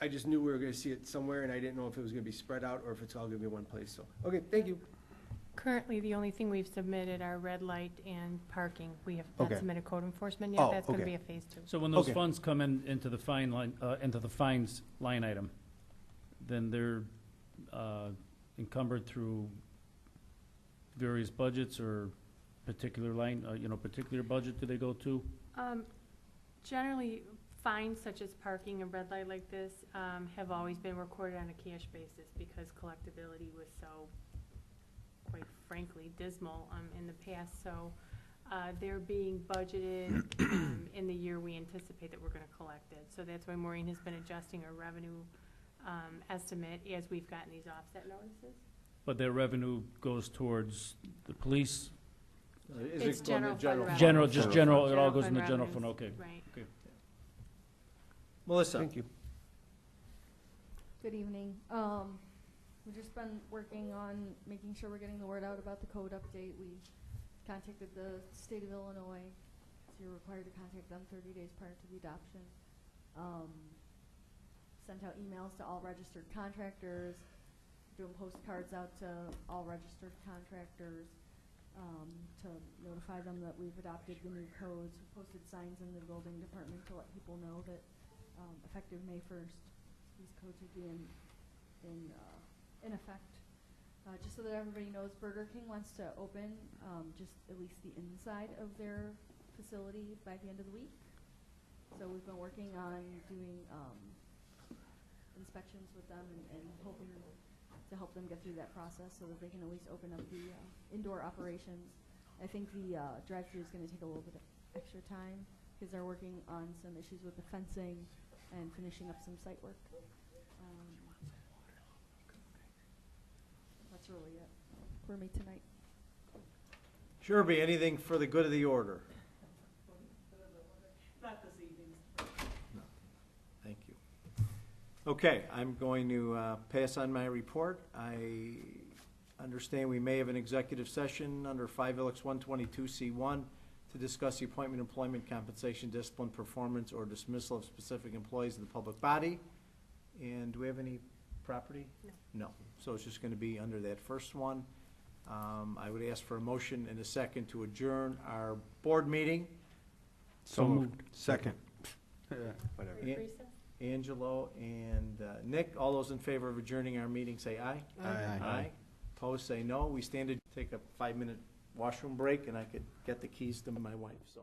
Speaker 5: I just knew we were gonna see it somewhere, and I didn't know if it was gonna be spread out, or if it's all gonna be one place, so, okay, thank you.
Speaker 4: Currently, the only thing we've submitted are red light and parking. We have not
Speaker 5: Okay.
Speaker 4: submitted code enforcement
Speaker 5: Oh,
Speaker 4: yet. That's going to
Speaker 5: okay.
Speaker 4: be a phase 2.
Speaker 6: So when those
Speaker 5: Okay.
Speaker 6: funds come into the fine line, into the fines line item, then they're encumbered through various budgets or particular line, particular budget do they go to?
Speaker 4: Generally, fines such as parking and red light like this have always been recorded on a cash basis because collectability was so, quite frankly, dismal in the past. So they're being budgeted in the year we anticipate that we're going to collect it. So that's why Maureen has been adjusting our revenue estimate as we've gotten these offset notices.
Speaker 6: But their revenue goes towards the police,
Speaker 1: Is
Speaker 4: It's
Speaker 1: it going to
Speaker 4: general fund
Speaker 6: general,
Speaker 4: revenue.
Speaker 6: just general, it all
Speaker 4: General
Speaker 6: goes in
Speaker 4: fund
Speaker 6: the general fund,
Speaker 4: revenues,
Speaker 6: okay.
Speaker 4: Right.
Speaker 6: Okay.
Speaker 1: Melissa?
Speaker 5: Thank you.
Speaker 16: Good evening. We've just been working on making sure we're getting the word out about the code update. We contacted the state of Illinois, so you're required to contact them 30 days prior to the adoption. Sent out emails to all registered contractors, doing postcards out to all registered contractors to notify them that we've adopted the new codes. We posted signs in the building department to let people know that effective May 1st, these codes will be in effect. Just so that everybody knows, Burger King wants to open just at least the inside of their facility by the end of the week. So we've been working on doing inspections with them and hoping to help them get through that process so that they can at least open up the indoor operations. I think the drive-thru is going to take a little bit of extra time because they're working on some issues with the fencing and finishing up some site work. That's really it for me tonight.
Speaker 1: Sherby, anything for the good of the order?
Speaker 7: Not this evening.
Speaker 1: No. Thank you. Okay, I'm going to pass on my report. I understand we may have an executive session under 5 Ilix 122C1 to discuss the appointment, employment, compensation, discipline, performance, or dismissal of specific employees of the public body. And do we have any property?
Speaker 4: No.
Speaker 1: No. So it's just going to be under that first one. I would ask for a motion and a second to adjourn our board meeting.
Speaker 5: So moved. Second. Whatever.
Speaker 1: An- Angelo and Nick, all those in favor of adjourning our meeting, say aye.
Speaker 5: Aye.
Speaker 1: Aye. Opposed, say no. We stand to take a 5-minute washroom break, and I could get the keys to my wife, so.